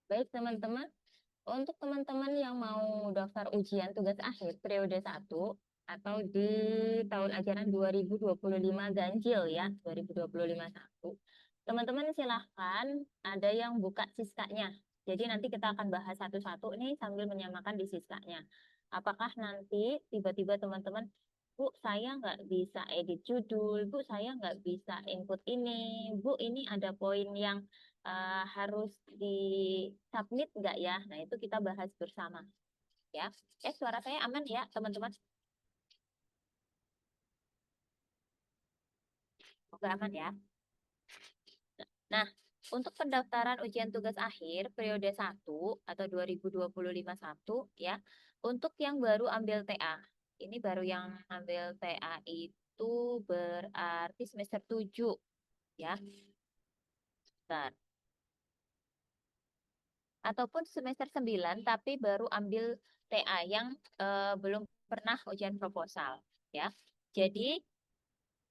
Baik teman-teman, untuk teman-teman yang mau daftar ujian tugas akhir periode 1 atau di tahun ajaran 2025 ganjil ya, 2025 satu, teman-teman silahkan ada yang buka siskanya. Jadi nanti kita akan bahas satu-satu nih sambil menyamakan di siskanya. Apakah nanti tiba-tiba teman-teman, Bu, saya nggak bisa edit judul, Bu, saya nggak bisa input ini, Bu, ini ada poin yang harus di submit nggak ya? Nah, itu kita bahas bersama ya. Suara saya aman ya, teman-teman? Semoga aman ya. Nah, untuk pendaftaran ujian tugas akhir periode 1 atau 2025 satu ya, untuk yang baru ambil TA. Ini baru yang ambil TA itu berarti semester 7 ya. Bentar. Ataupun semester 9 tapi baru ambil TA yang belum pernah ujian proposal ya. Jadi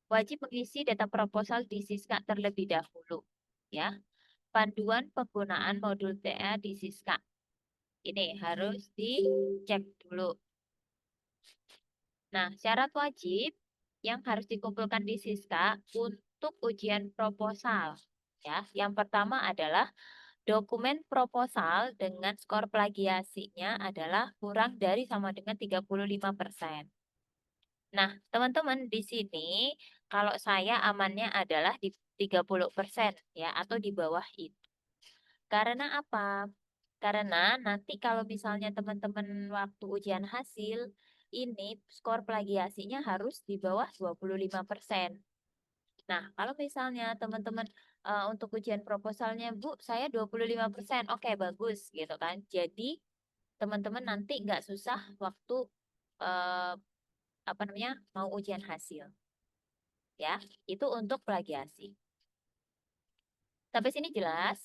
wajib mengisi data proposal di Siska terlebih dahulu ya. Panduan penggunaan modul TA di Siska. Ini harus dicek dulu. Nah, syarat wajib yang harus dikumpulkan di Siska untuk ujian proposal ya. Yang pertama adalah dokumen proposal dengan skor plagiasinya adalah kurang dari sama dengan 35%. Nah, teman-teman di sini kalau saya amannya adalah di 30% ya atau di bawah itu. Karena apa? Karena nanti kalau misalnya teman-teman waktu ujian hasil ini skor plagiasinya harus di bawah 25%. Nah, kalau misalnya teman-teman untuk ujian proposalnya, Bu, saya 25%, oke bagus gitu kan. Jadi teman-teman nanti nggak susah waktu eh, apa namanya mau ujian hasil, ya. Itu untuk plagiasi. Sampai sini jelas?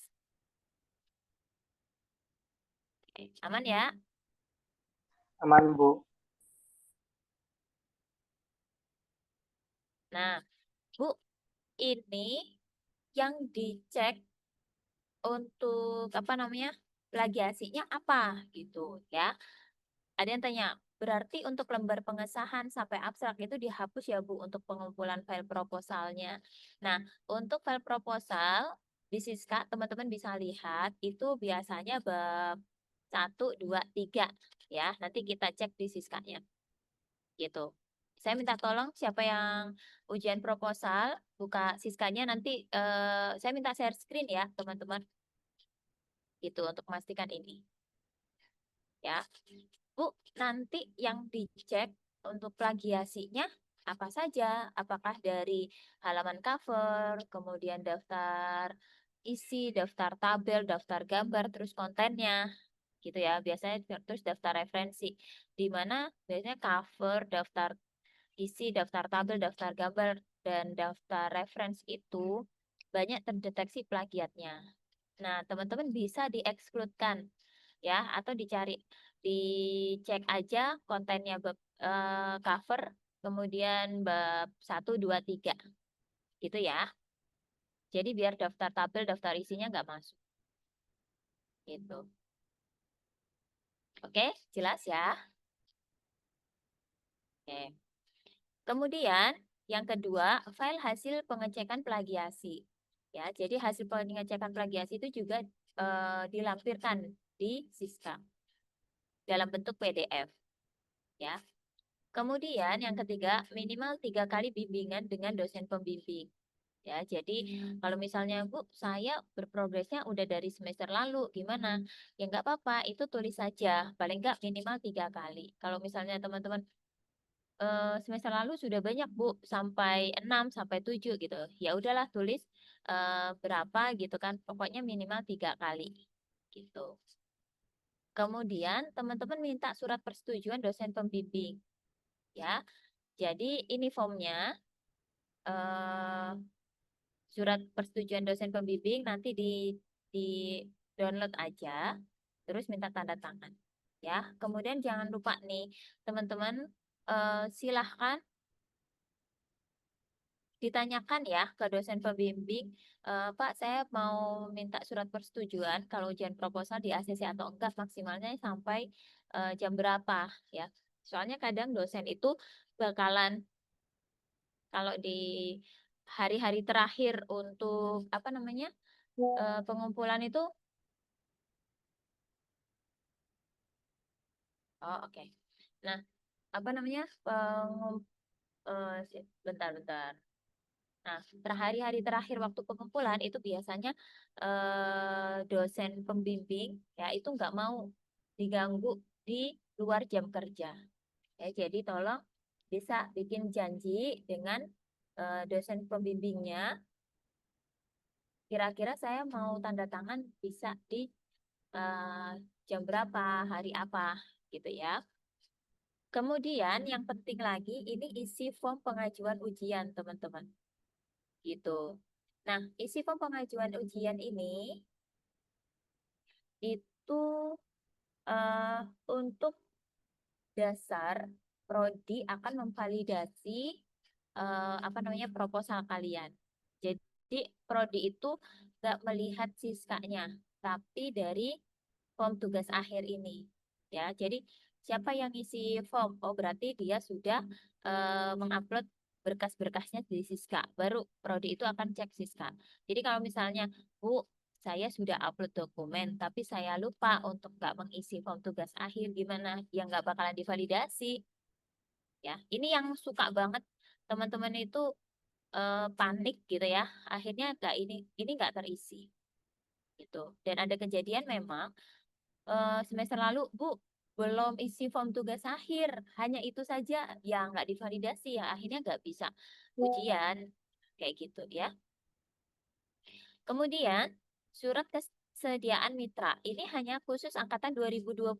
Oke, aman ya? Aman, Bu. Nah, Bu, ini yang dicek untuk apa namanya plagiasinya apa gitu ya. Ada yang tanya, berarti untuk lembar pengesahan sampai abstrak itu dihapus ya Bu untuk pengumpulan file proposalnya. Nah, untuk file proposal di Siska teman-teman bisa lihat itu biasanya bab 1, 2, 3 ya. Nanti kita cek di Siskanya gitu. Saya minta tolong siapa yang ujian proposal buka Siskanya nanti saya minta share screen ya teman-teman gitu untuk memastikan ini ya. Bu, nanti yang dicek untuk plagiasinya apa saja? Apakah dari halaman cover, kemudian daftar isi, daftar tabel, daftar gambar, terus kontennya, gitu ya. Biasanya terus daftar referensi, di mana biasanya cover, daftar isi, daftar tabel, daftar gambar, dan daftar referensi itu banyak terdeteksi plagiatnya. Nah, teman-teman bisa diekskludkan ya atau dicek aja kontennya bab cover kemudian bab 1, 2, 3 gitu ya. Jadi biar daftar tabel, daftar isinya nggak masuk gitu. Oke, jelas ya? Oke. Kemudian yang kedua, file hasil pengecekan plagiasi. Ya, jadi hasil pengecekan plagiasi itu juga dilampirkan di Siska dalam bentuk PDF ya. Kemudian yang ketiga, minimal 3 kali bimbingan dengan dosen pembimbing. Ya, jadi kalau misalnya Bu, saya berprogresnya udah dari semester lalu, gimana? Ya nggak apa-apa, itu tulis saja. Paling nggak minimal 3 kali. Kalau misalnya teman-teman semester lalu sudah banyak Bu, sampai 6 sampai 7 gitu. Ya udahlah tulis berapa gitu kan. Pokoknya minimal 3 kali gitu. Kemudian teman-teman minta surat persetujuan dosen pembimbing. Ya, jadi ini formnya. eh Surat persetujuan dosen pembimbing nanti di download aja, terus minta tanda tangan. Ya, kemudian jangan lupa nih, teman-teman silahkan ditanyakan ya ke dosen pembimbing, Pak, saya mau minta surat persetujuan kalau ujian proposal di ACC atau enggak, maksimalnya sampai jam berapa ya. Soalnya kadang dosen itu bakalan kalau di hari-hari terakhir untuk apa namanya pengumpulan itu, oh oke. Nah, apa namanya bentar-bentar. Nah, hari-hari terakhir waktu pengumpulan itu biasanya dosen pembimbing ya itu nggak mau diganggu di luar jam kerja. Ya, jadi tolong bisa bikin janji dengan dosen pembimbingnya. Kira-kira saya mau tanda tangan bisa di eh, jam berapa, hari apa, gitu ya. Kemudian yang penting lagi ini isi form pengajuan ujian, teman-teman. Gitu. Nah, isi form pengajuan ujian ini itu eh, untuk dasar prodi akan memvalidasi apa namanya proposal kalian. Jadi prodi itu nggak melihat siskanya, tapi dari form tugas akhir ini. Ya, jadi siapa yang isi form? Oh, berarti dia sudah mengupload berkas-berkasnya di Siska. Baru prodi itu akan cek Siska. Jadi kalau misalnya, Bu, saya sudah upload dokumen, tapi saya lupa untuk nggak mengisi form tugas akhir, gimana? Yang nggak bakalan divalidasi. Ya, ini yang suka banget teman-teman itu panik gitu ya. Akhirnya nggak ini nggak terisi gitu. Dan ada kejadian memang semester lalu, Bu, belum isi form tugas akhir. Hanya itu saja yang nggak divalidasi ya. Akhirnya nggak bisa ujian. Kayak gitu ya. Kemudian, surat kesediaan mitra. Ini hanya khusus angkatan 2022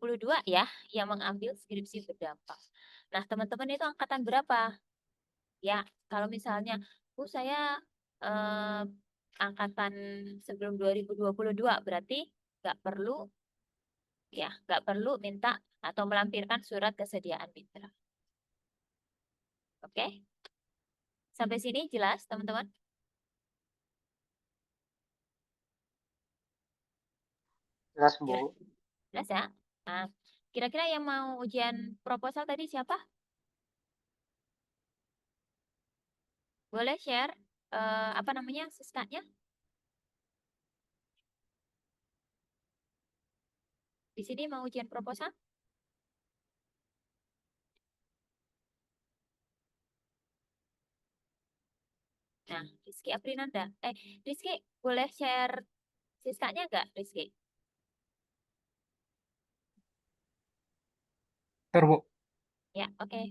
ya, yang mengambil skripsi berdampak. Nah, teman-teman itu angkatan berapa? Ya, kalau misalnya, Bu, saya eh, angkatan sebelum 2022, berarti nggak perlu ya, nggak perlu minta atau melampirkan surat kesediaan mitra. Oke, sampai sini jelas, teman-teman? Jelas, Jelas, Bu. jelas ya? Nah, kira-kira yang mau ujian proposal tadi siapa? Boleh share apa namanya siskanya? Di sini mau ujian proposal? Nah, Rizky Aprinanda. Rizky, boleh share siskanya nggak, Rizky? Ntar, Bu. Ya, oke.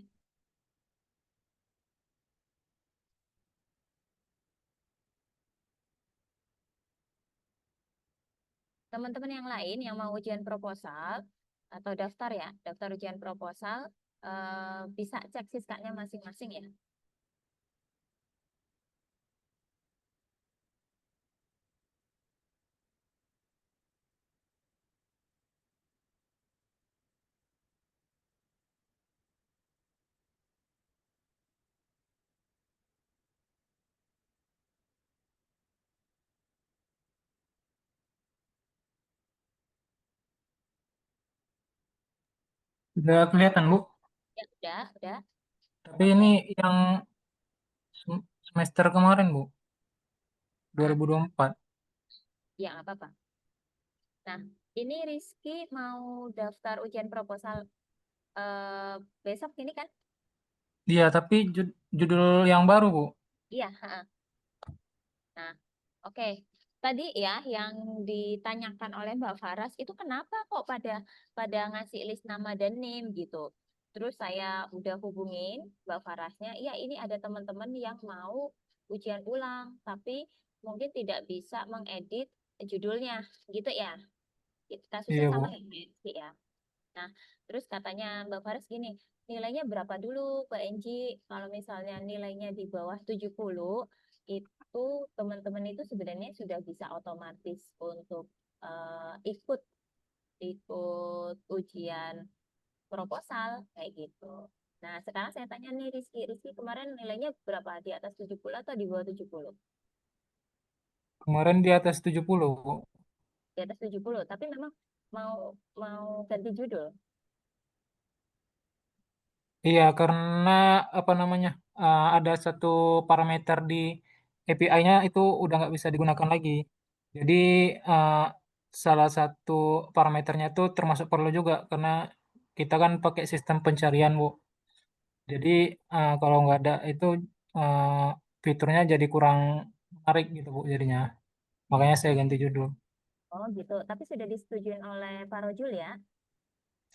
Teman-teman yang lain yang mau ujian proposal atau daftar ya, daftar ujian proposal, bisa cek siskanya masing-masing ya. Udah kelihatan, Bu. Ya, udah. Tapi Oke. ini yang semester kemarin, Bu. Ah, 2024. ya nggak apa-apa. Nah, ini Rizky mau daftar ujian proposal eh, besok ini kan? Iya, tapi judul yang baru, Bu. Iya, ha. Nah, oke. Tadi ya yang ditanyakan oleh Mbak Faras itu kenapa kok pada pada ngasih list nama dan name gitu. Terus saya udah hubungin Mbak Farasnya, iya ini ada teman-teman yang mau ujian ulang, tapi mungkin tidak bisa mengedit judulnya gitu ya. Kasusnya Iya, sama Bu. ya, Mbak ya. Nah, terus katanya Mbak Faras gini, nilainya berapa dulu Mbak Enji? Kalau misalnya nilainya di bawah 70, itu teman-teman itu sebenarnya sudah bisa otomatis untuk ikut ikut ujian proposal kayak gitu. Nah, sekarang saya tanya nih Rizky. Rizky kemarin nilainya berapa? Di atas 70 atau di bawah 70? Kemarin di atas 70, Bu. Di atas 70. Tapi memang mau mau ganti judul. Iya, karena apa namanya, ada satu parameter di API-nya itu udah nggak bisa digunakan lagi. Jadi eh, salah satu parameternya itu termasuk perlu juga karena kita kan pakai sistem pencarian, Bu. Jadi kalau nggak ada itu eh, fiturnya jadi kurang menarik gitu, Bu, jadinya. Makanya saya ganti judul. Oh gitu. Tapi sudah disetujuin oleh Pak Rojul ya?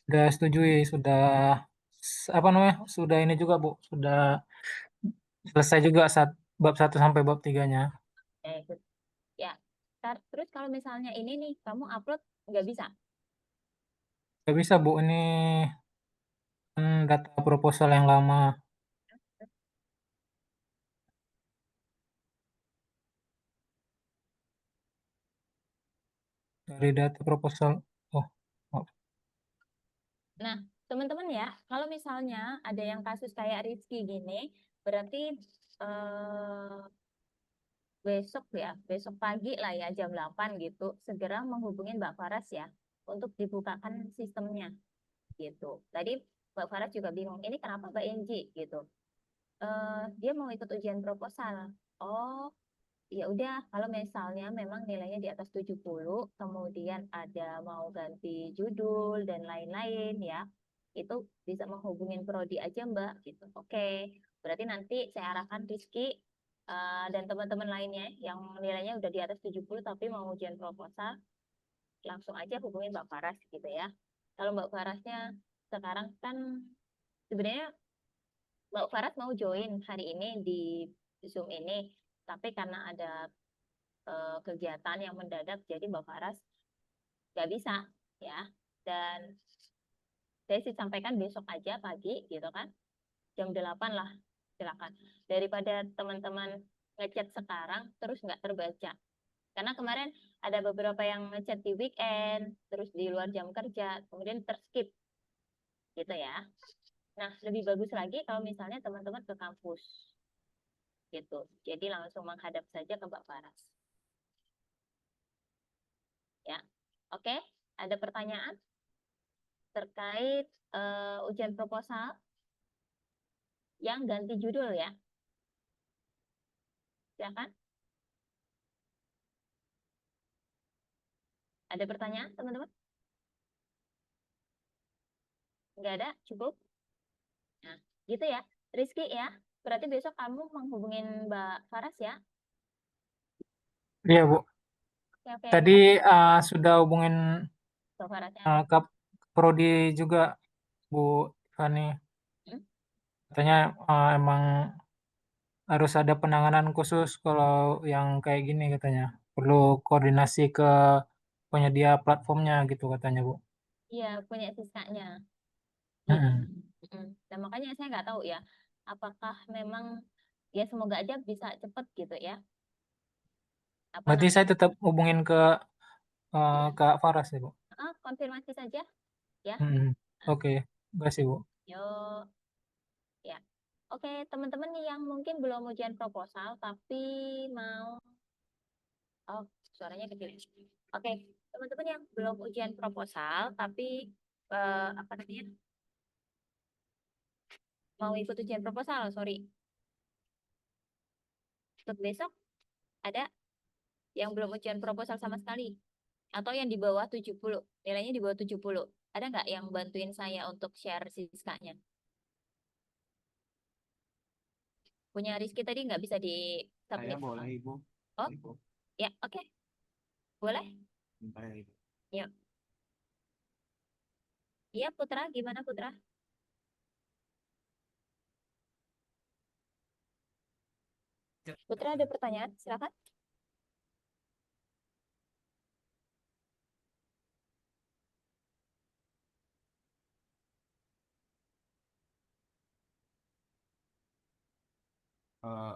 Sudah setujui, sudah apa namanya? Sudah ini juga, Bu. Sudah selesai juga bab satu sampai bab 3-nya. Ya, ikut. Ya. Terus kalau misalnya ini nih, kamu upload nggak bisa? Nggak bisa, Bu. Ini kan data proposal yang lama dari data proposal. Oh, maaf. Nah, teman-teman ya, kalau misalnya ada yang kasus kayak Rizky gini, berarti eh, besok ya, besok pagi lah ya, jam 8 gitu, segera menghubungin Mbak Faras ya, untuk dibukakan sistemnya gitu. Tadi Mbak Faras juga bingung, ini kenapa Mbak Enji gitu. Dia mau ikut ujian proposal. Oh, ya udah, kalau misalnya memang nilainya di atas 70, kemudian ada mau ganti judul dan lain-lain ya, itu bisa menghubungin prodi aja Mbak gitu. Oke, berarti nanti saya arahkan Rizky dan teman-teman lainnya yang nilainya udah di atas 70 tapi mau ujian proposal, langsung aja hubungin Mbak Faras gitu ya. Kalau Mbak Farasnya sekarang kan sebenarnya Mbak Faras mau join hari ini di Zoom ini, tapi karena ada kegiatan yang mendadak jadi Mbak Faras nggak bisa ya. Dan saya sih sampaikan besok aja pagi gitu kan, jam 8 lah, silakan. Daripada teman-teman ngechat sekarang terus nggak terbaca. Karena kemarin ada beberapa yang ngechat di weekend, terus di luar jam kerja, kemudian terskip gitu ya. Nah, lebih bagus lagi kalau misalnya teman-teman ke kampus gitu. Jadi langsung menghadap saja ke Mbak Faras ya. Oke, ada pertanyaan terkait ujian proposal yang ganti judul ya. Silakan. Ada pertanyaan, teman-teman? Nggak ada? Cukup? Nah, gitu ya. Rizky ya. Berarti besok kamu menghubungin Mbak Faras ya. Iya, Bu. Oke, oke. Tadi sudah hubungin Mbak Farasnya. ke Prodi juga, Bu Fani. Hmm? Katanya emang harus ada penanganan khusus kalau yang kayak gini katanya. Perlu koordinasi ke penyedia platformnya gitu katanya, Bu. Iya, punya sisanya. Gitu. Mm-mm. Mm. Nah, makanya saya nggak tahu ya. Apakah memang ya semoga aja bisa cepet gitu ya. Apa Berarti namanya? saya tetap hubungin ke Iya. Kak Faras ya, Bu. Konfirmasi saja ya. Mm-mm. Nah, Oke, makasih, Bu. yuk. Ya. Oke, teman-teman yang mungkin belum ujian proposal tapi mau oh, suaranya kecil. Oke, teman-teman yang belum ujian proposal tapi apa namanya? Mau ikut ujian proposal, sorry. Untuk besok ada yang belum ujian proposal sama sekali atau yang di bawah 70, nilainya di bawah 70. Ada nggak yang bantuin saya untuk share siskanya? Punya Rizky tadi nggak bisa di Saya submit. boleh Ibu. Oh, Ibu, ya, oke. Boleh? saya Ibu. Yuk. Iya, Putra, gimana Putra? Putra ada pertanyaan? Silakan.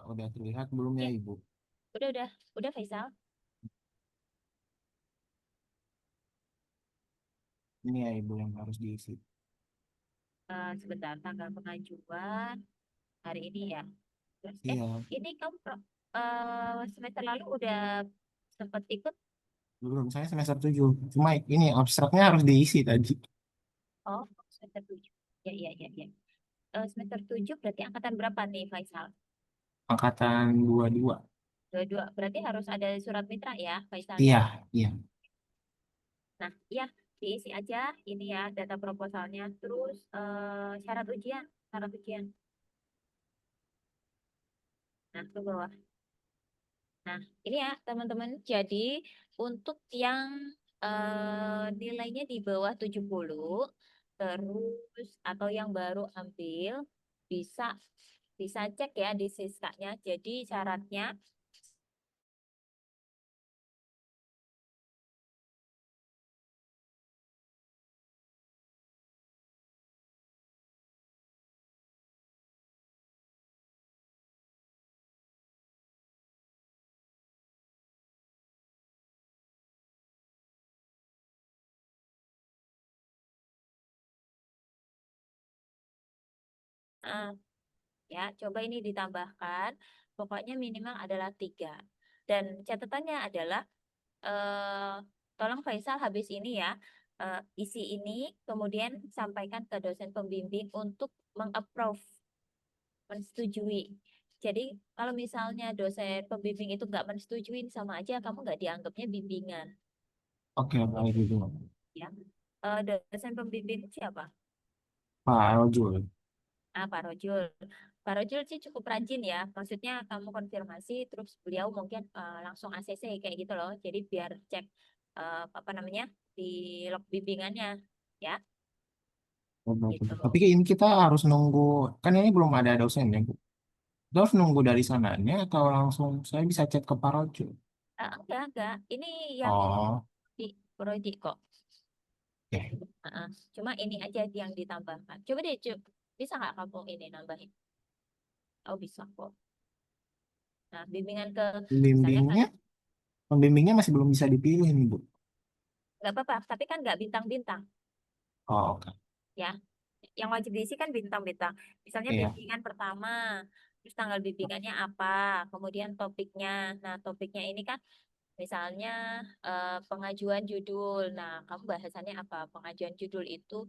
Udah terlihat belum ya Ya, Ibu? udah Faisal. Ini ya Ibu yang harus diisi. sebentar, tanggal pengajuan hari ini ya. Terus Iya, ini kamu semester lalu udah sempat ikut? belum. Saya semester 7. Cuma ini abstraknya harus diisi tadi. Oh, semester 7. Ya, ya, ya, ya. Semester 7 berarti angkatan berapa nih, Faisal? Angkatan 22. Dua-dua. Berarti harus ada surat mitra ya, Faisal ya? Iya, iya. Nah, ya, diisi aja ini ya data proposalnya. Terus syarat ujian, syarat ujian. Nah, ke bawah. Nah, ini ya teman-teman. Jadi untuk yang nilainya di bawah 70, terus atau yang baru ambil bisa bisa cek ya di siskanya. Jadi syaratnya ah, ya coba ini ditambahkan. Pokoknya minimal adalah 3. Dan catatannya adalah eh, tolong Faisal habis ini ya isi ini kemudian sampaikan ke dosen pembimbing untuk mengapprove, mensetujui. Jadi kalau misalnya dosen pembimbing itu nggak menyetujui sama aja kamu nggak dianggapnya bimbingan Oke, baik itu. ya. Dosen pembimbing siapa? Pak Rojul. Pak Rojul. Pak Rojul sih cukup rajin ya. Maksudnya kamu konfirmasi terus beliau mungkin langsung ACC kayak gitu loh. Jadi biar cek apa namanya di log bimbingannya ya Oh, baik itu. gitu. Tapi ini kita harus nunggu, kan ini belum ada dosen ya, Bu. Kita harus nunggu dari sananya atau langsung saya bisa chat ke Pak Rojul. Enggak. Ini yang Oh, di prodi kok. oke. Cuma ini aja yang ditambahkan. Coba deh, bisa nggak kamu ini nambahin? Oh bisa kok. Nah, bimbingan ke misalnya kan Pembimbingnya, pembimbingnya masih belum bisa dipilih nih, Bu. nggak apa-apa, tapi kan nggak bintang-bintang Oh, oke. ya. Yang wajib diisi kan bintang-bintang. Misalnya Iya. bimbingan pertama, terus tanggal bimbingannya apa, kemudian topiknya. Nah, topiknya ini kan misalnya pengajuan judul. Nah, kamu bahasannya apa? Pengajuan judul itu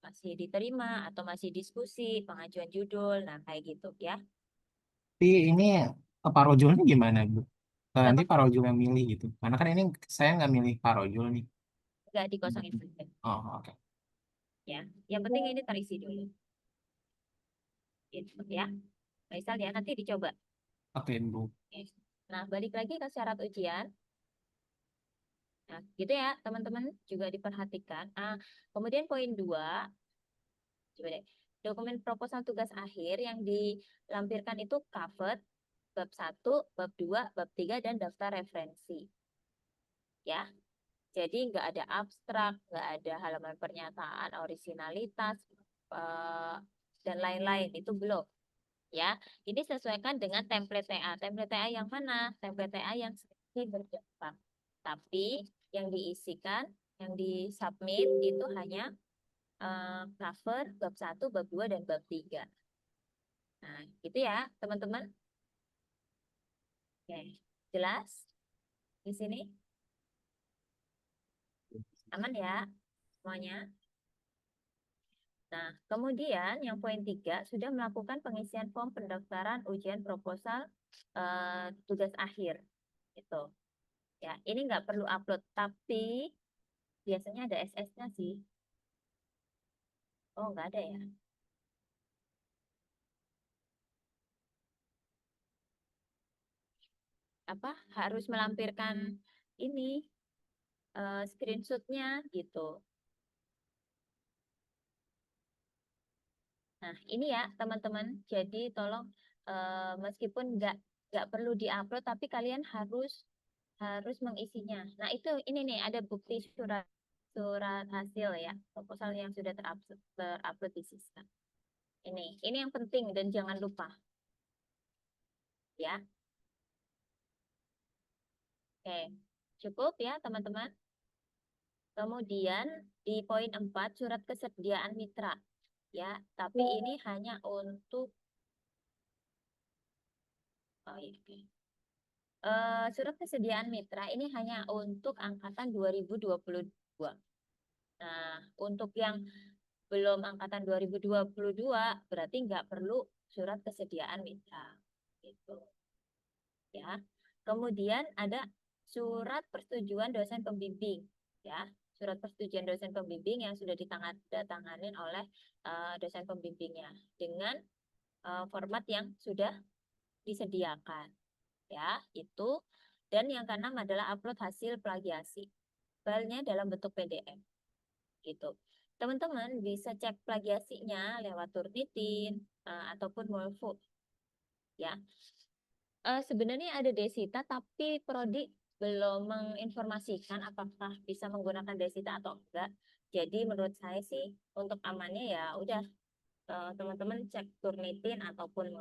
masih diterima atau masih diskusi pengajuan judul. Nah, kayak gitu ya. Tapi ini Pak Rojulnya gimana, Bu? Nggak Nanti apa-apa, Pak Rojul yang milih gitu. Karena kan ini saya nggak milih Pak Rojul nih. nggak dikosongin saja Oh, oke. ya. Yang penting ini terisi dulu. Gitu ya. Misal ya nanti dicoba. Oke, Bu. Oke. Nah, balik lagi ke syarat ujian. Nah, gitu ya, teman-teman juga diperhatikan. Kemudian poin 2, coba deh. Dokumen proposal tugas akhir yang dilampirkan itu cover bab 1, bab 2, bab 3 dan daftar referensi. Ya. Jadi nggak ada abstrak, nggak ada halaman pernyataan, orisinalitas, eh, dan lain-lain. Itu belum. Ya, ini sesuaikan dengan template TA. Template TA yang mana? Template TA yang seperti berdampak. Tapi yang diisikan, yang disubmit itu hanya cover bab 1, bab 2 dan bab 3. Nah, gitu ya, teman-teman. Oke, jelas di sini? Aman ya semuanya? Nah, kemudian yang poin 3 sudah melakukan pengisian form pendaftaran ujian proposal tugas akhir. Gitu. Ya, ini nggak perlu upload, tapi biasanya ada SS-nya sih. Oh, nggak ada ya. Apa harus melampirkan ini screenshotnya gitu. Nah, ini ya teman-teman. Jadi tolong meskipun nggak perlu diupload, tapi kalian harus harus mengisinya. Nah, itu ini nih ada bukti surat surat hasil ya proposal yang sudah terupload di sistem. Ini yang penting dan jangan lupa ya. Oke, cukup ya teman-teman. Kemudian di poin 4 surat kesediaan mitra. Ya, tapi ini hanya untuk surat kesediaan mitra ini hanya untuk angkatan 2022. Nah, untuk yang belum angkatan 2022 berarti nggak perlu surat kesediaan mitra. Gitu. Ya. Kemudian ada surat persetujuan dosen pembimbing. Ya, surat persetujuan dosen pembimbing yang sudah ditandatanganin oleh dosen pembimbingnya dengan format yang sudah disediakan. Ya, itu. Dan yang keenam adalah upload hasil plagiasi. Filenya dalam bentuk PDF. Gitu. Teman-teman bisa cek plagiasinya lewat Turnitin ataupun Molfo. Ya. Sebenarnya ada Desita, tapi Prodi belum menginformasikan apakah bisa menggunakan Desita atau enggak. Jadi menurut saya sih untuk amannya ya udah teman-teman cek Turnitin ataupun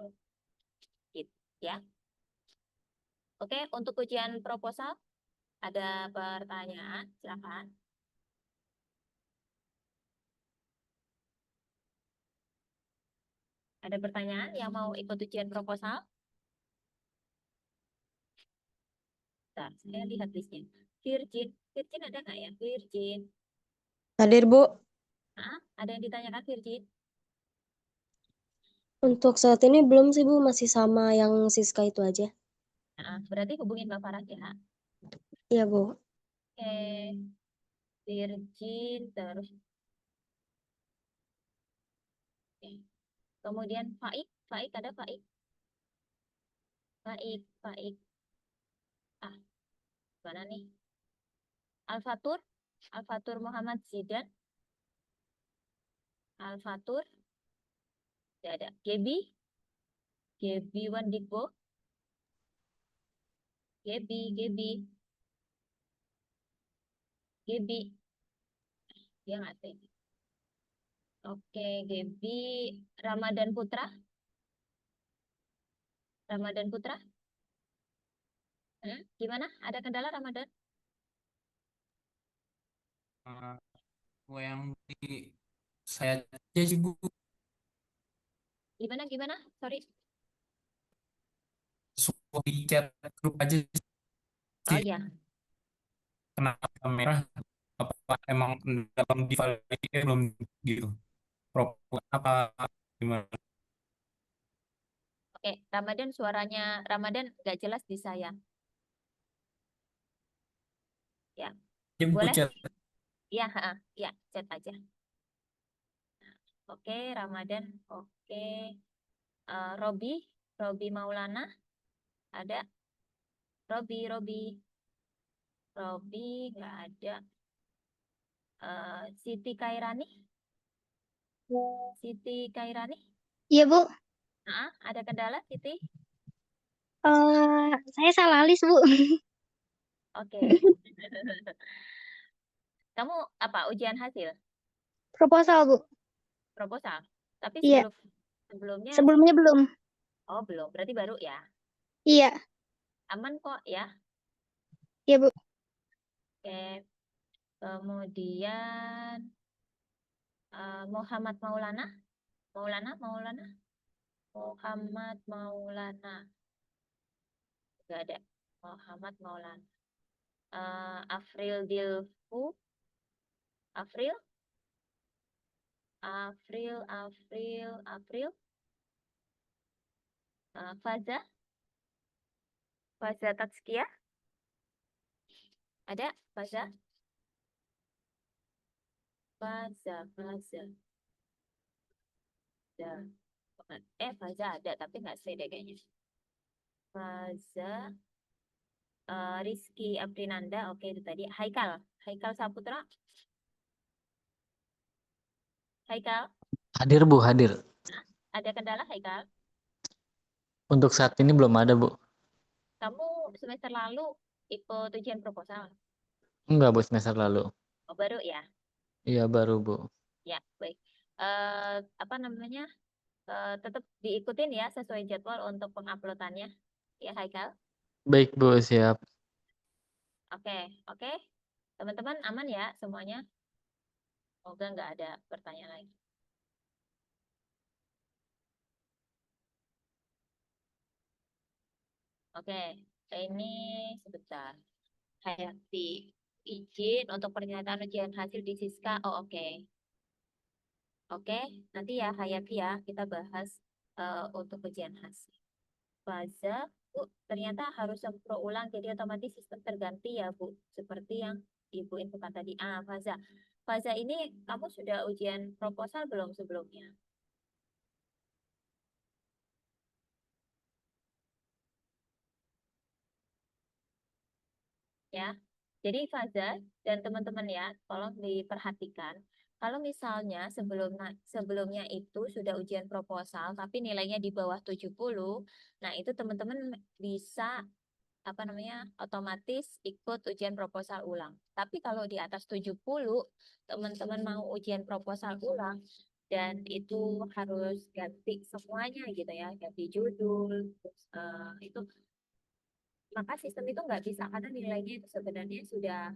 gitu ya. Oke, untuk ujian proposal ada pertanyaan, silakan. Ada pertanyaan yang mau ikut ujian proposal? Bentar, saya lihat listnya. Virgin ada nggak ya? Virgin. Hadir, Bu. Ada yang ditanyakan Virgin? Untuk saat ini belum sih, Bu. Masih sama yang Siska itu aja. Berarti hubungin Mbak Farah ya. Iya, Bu. Oke. Virgin terus. Oke. Kemudian Faik ada Faik. Faik. Mana nih? Alfatur Muhammad Zidan. Alfatur. Tidak ada. Gebi Wandikbo. Gebi. Dia nggak sih. Oke, Gebi. Ramadan Putra. Gimana? Ada kendala Ramadan? Yang di saya aja sih, Bu. Gimana? Sorry. Suka di chat grup aja Oh sih. ya. Kenapa merah? Apa emang dalam divalidasi belum gitu? Apa gimana? Oke, Ramadan suaranya Ramadan nggak jelas di saya. Ya, Ya, Bu, boleh? chat. Ya, chat aja. Oke, Ramadan. Oke. Robi Maulana. Ada? Robi nggak ada. Siti Kairani. Iya, Bu. Ada kendala, Siti? Saya salah list, Bu. Oke. Kamu apa? Ujian hasil? Proposal, Bu. Proposal? Tapi Iya. sebelumnya? Sebelumnya belum. Oh, belum. Berarti baru ya? Iya. Aman kok ya? Iya, Bu. Oke. Kemudian Muhammad Maulana. Muhammad Maulana. Gak ada. Muhammad Maulana. Afril Dilfu. Afril. Faza Tatskia. Ada Faza? Faza. Faza ada tapi nggak stay deh kayaknya. Faza. Rizky Abdinanda, oke itu tadi. Haikal Saputra. Haikal, Hadir, Bu, hadir. ada kendala Haikal? Untuk saat ini belum ada, Bu. Kamu semester lalu ikut ujian proposal? Enggak, Bu, semester lalu. Oh, baru ya? Iya, baru, Bu. Ya, baik. Tetap diikutin ya sesuai jadwal untuk penguploadannya. Ya, Haikal? Baik, Bu, siap. Oke. Teman-teman aman ya semuanya? Semoga nggak ada pertanyaan lagi. Oke, ini sebentar. Hayati, izin untuk pernyataan ujian hasil di Siska. Oh, oke. Oke, nanti ya Hayati ya, kita bahas untuk ujian hasil. Faza, Bu, ternyata harus sempro ulang, jadi otomatis sistem terganti ya, Bu. Seperti yang Ibu infokan tadi. Faza. Faza ini kamu sudah ujian proposal belum sebelumnya? Ya. Jadi Faza dan teman-teman ya, tolong diperhatikan. Kalau misalnya sebelumnya itu sudah ujian proposal tapi nilainya di bawah 70, nah itu teman-teman bisa otomatis ikut ujian proposal ulang. Tapi kalau di atas 70, teman-teman mau ujian proposal ulang dan itu harus ganti semuanya gitu ya, ganti judul, terus, itu maka sistem itu nggak bisa karena nilainya itu sebenarnya sudah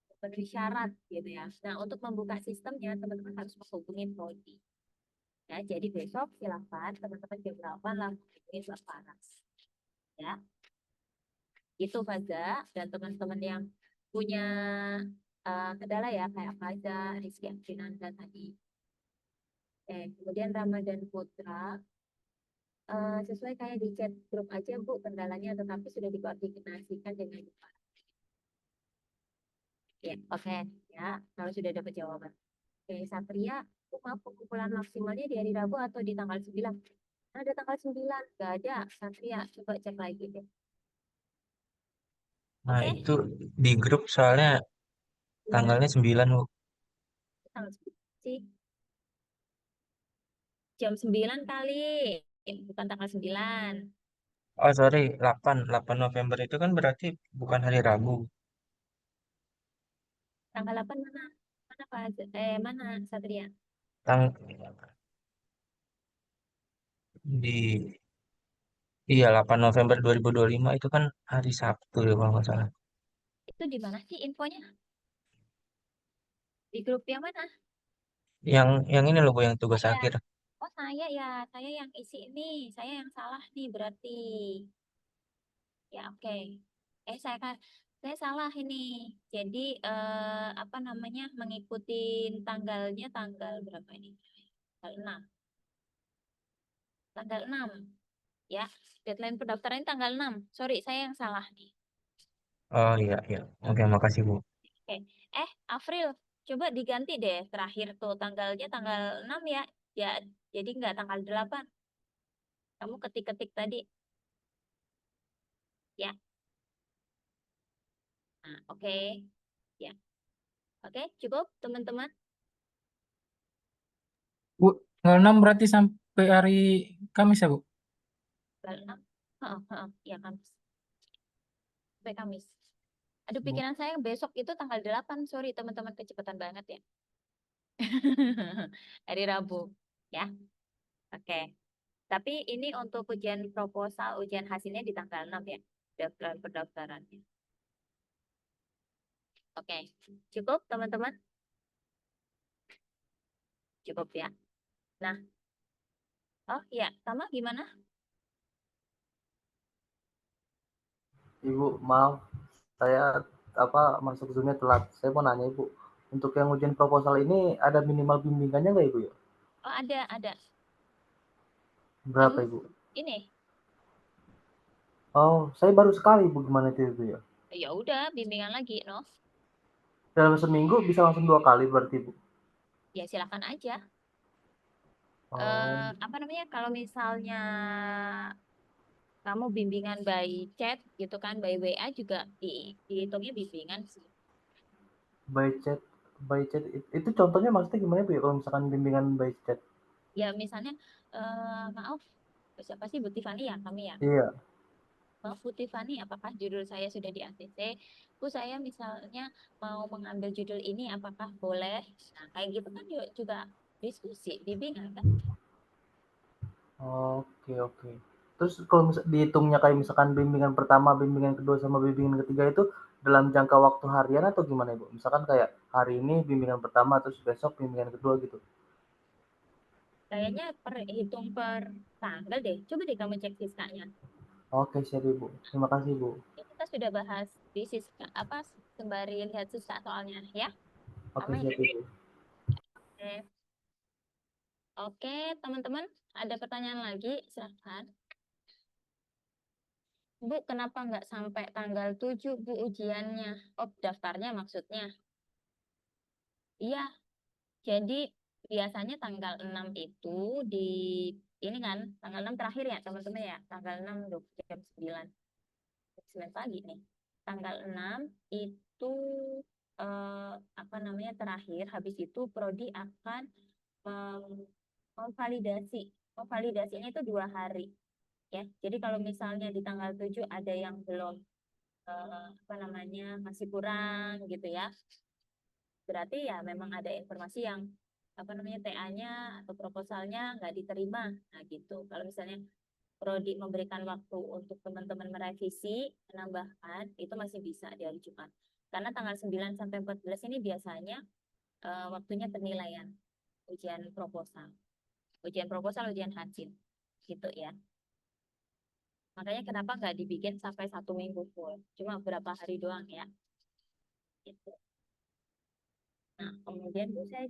memenuhi syarat gitu ya. Nah, untuk membuka sistemnya teman-teman harus menghubungi prodi. Ya, jadi besok silakan teman-teman jam 8 langsung hubungi Mbak Paras. Ya. Itu Faza dan teman-teman yang punya kendala ya kayak Faza, Rizky Afinanda tadi. Kemudian Ramadan Putra sesuai kayak di chat grup aja Bu kendalanya, tetapi sudah dikoordinasikan dengan Pak. Ya, oke ya, kalau sudah dapat jawaban. Satria, aku mau pengumpulan maksimalnya di hari Rabu atau di tanggal 9? Ada tanggal 9, nggak ada. Satria, coba cek lagi deh. Nah, Oke, itu di grup soalnya tanggalnya 9, Bu. tanggal 9 sih. Jam 9 kali, bukan tanggal 9. Oh, sorry, 8 November itu kan berarti bukan hari Rabu. Tanggal 8 mana? Mana Pak? Mana Satria? Tang di Iya, 8 November 2025 itu kan hari Sabtu ya kalau nggak salah. Itu di mana sih infonya? Di grup yang mana? Yang ini loh Bu, yang tugas Saya. akhir. Oh, saya ya. Saya yang isi ini. Saya yang salah nih berarti. Ya, oke. Saya salah ini. Jadi mengikuti tanggalnya tanggal berapa ini? Tanggal 6. Tanggal 6 ya. Deadline pendaftaran tanggal 6. Sorry, saya yang salah nih. Oh iya, iya. Oke, makasih Bu. Oke. April, coba diganti deh terakhir tuh tanggalnya tanggal 6 ya. Ya, jadi nggak tanggal 8. Kamu ketik-ketik tadi. Ya. Nah, oke. Ya. Oke, cukup teman-teman. Bu, tanggal 6 berarti sampai hari Kamis ya, Bu? Tanggal 6. Ya, Kamis. Sampai Kamis. Aduh, Bu. pikiran saya besok itu tanggal 8. Sorry, teman-teman, kecepatan banget ya. Hari Rabu. Ya, oke. Tapi ini untuk ujian proposal, ujian hasilnya di tanggal 6 ya. Pendaftarannya. Oke, cukup teman-teman? Cukup ya. Nah, oh ya, sama gimana? Ibu, maaf, saya masuk Zoom-nya telat. Saya mau nanya Ibu, untuk yang ujian proposal ini ada minimal bimbingannya nggak Ibu ya? Oh, ada. Berapa Kamu Ibu? ini, Oh, saya baru sekali Ibu, gimana itu Ibu ya? ya udah bimbingan lagi, no? Dalam seminggu bisa langsung 2 kali berarti Ibu? Ya silakan aja. Oh, Kalau misalnya kamu bimbingan by chat gitu kan, by WA juga dihitungnya bimbingan sih. by chat, itu contohnya maksudnya gimana Bu ya kalau misalkan bimbingan by chat? Ya misalnya, maaf, siapa sih Bu Tiffany ya kami ya? Iya. Maaf Bu Tiffany, apakah judul saya sudah di ACC? Bu, saya misalnya mau mengambil judul ini, apakah boleh? Nah, kayak gitu kan juga diskusi, bimbingan kan? Oke, oke. Terus kalau dihitungnya kayak misalkan bimbingan pertama, bimbingan kedua, sama bimbingan ketiga itu dalam jangka waktu harian atau gimana Ibu? Misalkan kayak hari ini bimbingan pertama, terus besok bimbingan kedua gitu. Kayaknya hitung per tanggal deh. Coba deh kamu cek Siskanya. Oke, siap Ibu. Terima kasih Ibu. Ini kita sudah bahas di Siska apa sembari lihat Siska soalnya ya. Oke, Aman siap ya? Ibu. Oke. Oke, teman-teman, ada pertanyaan lagi? Silahkan. Bu, kenapa nggak sampai tanggal 7, Bu, ujiannya? Oh, daftarnya maksudnya. Iya, jadi biasanya tanggal 6 itu di ini kan, tanggal 6 terakhir ya, teman-teman ya. Tanggal 6 jam 9. Jam 9 pagi nih. Tanggal 6 itu apa namanya terakhir, habis itu prodi akan memvalidasi. Memvalidasinya itu 2 hari. Ya, jadi kalau misalnya di tanggal 7 ada yang belum apa namanya masih kurang gitu ya, berarti ya memang ada informasi yang apa namanya TA-nya atau proposalnya nggak diterima. Nah gitu. Kalau misalnya prodi memberikan waktu untuk teman-teman merevisi, menambahkan, itu masih bisa di hari Jumat. Karena tanggal 9 sampai 14 ini biasanya waktunya penilaian ujian proposal. Ujian proposal, ujian hasil. Gitu ya. Makanya kenapa nggak dibikin sampai 1 minggu full. Cuma beberapa hari doang ya. Gitu. Nah, kemudian Bu saya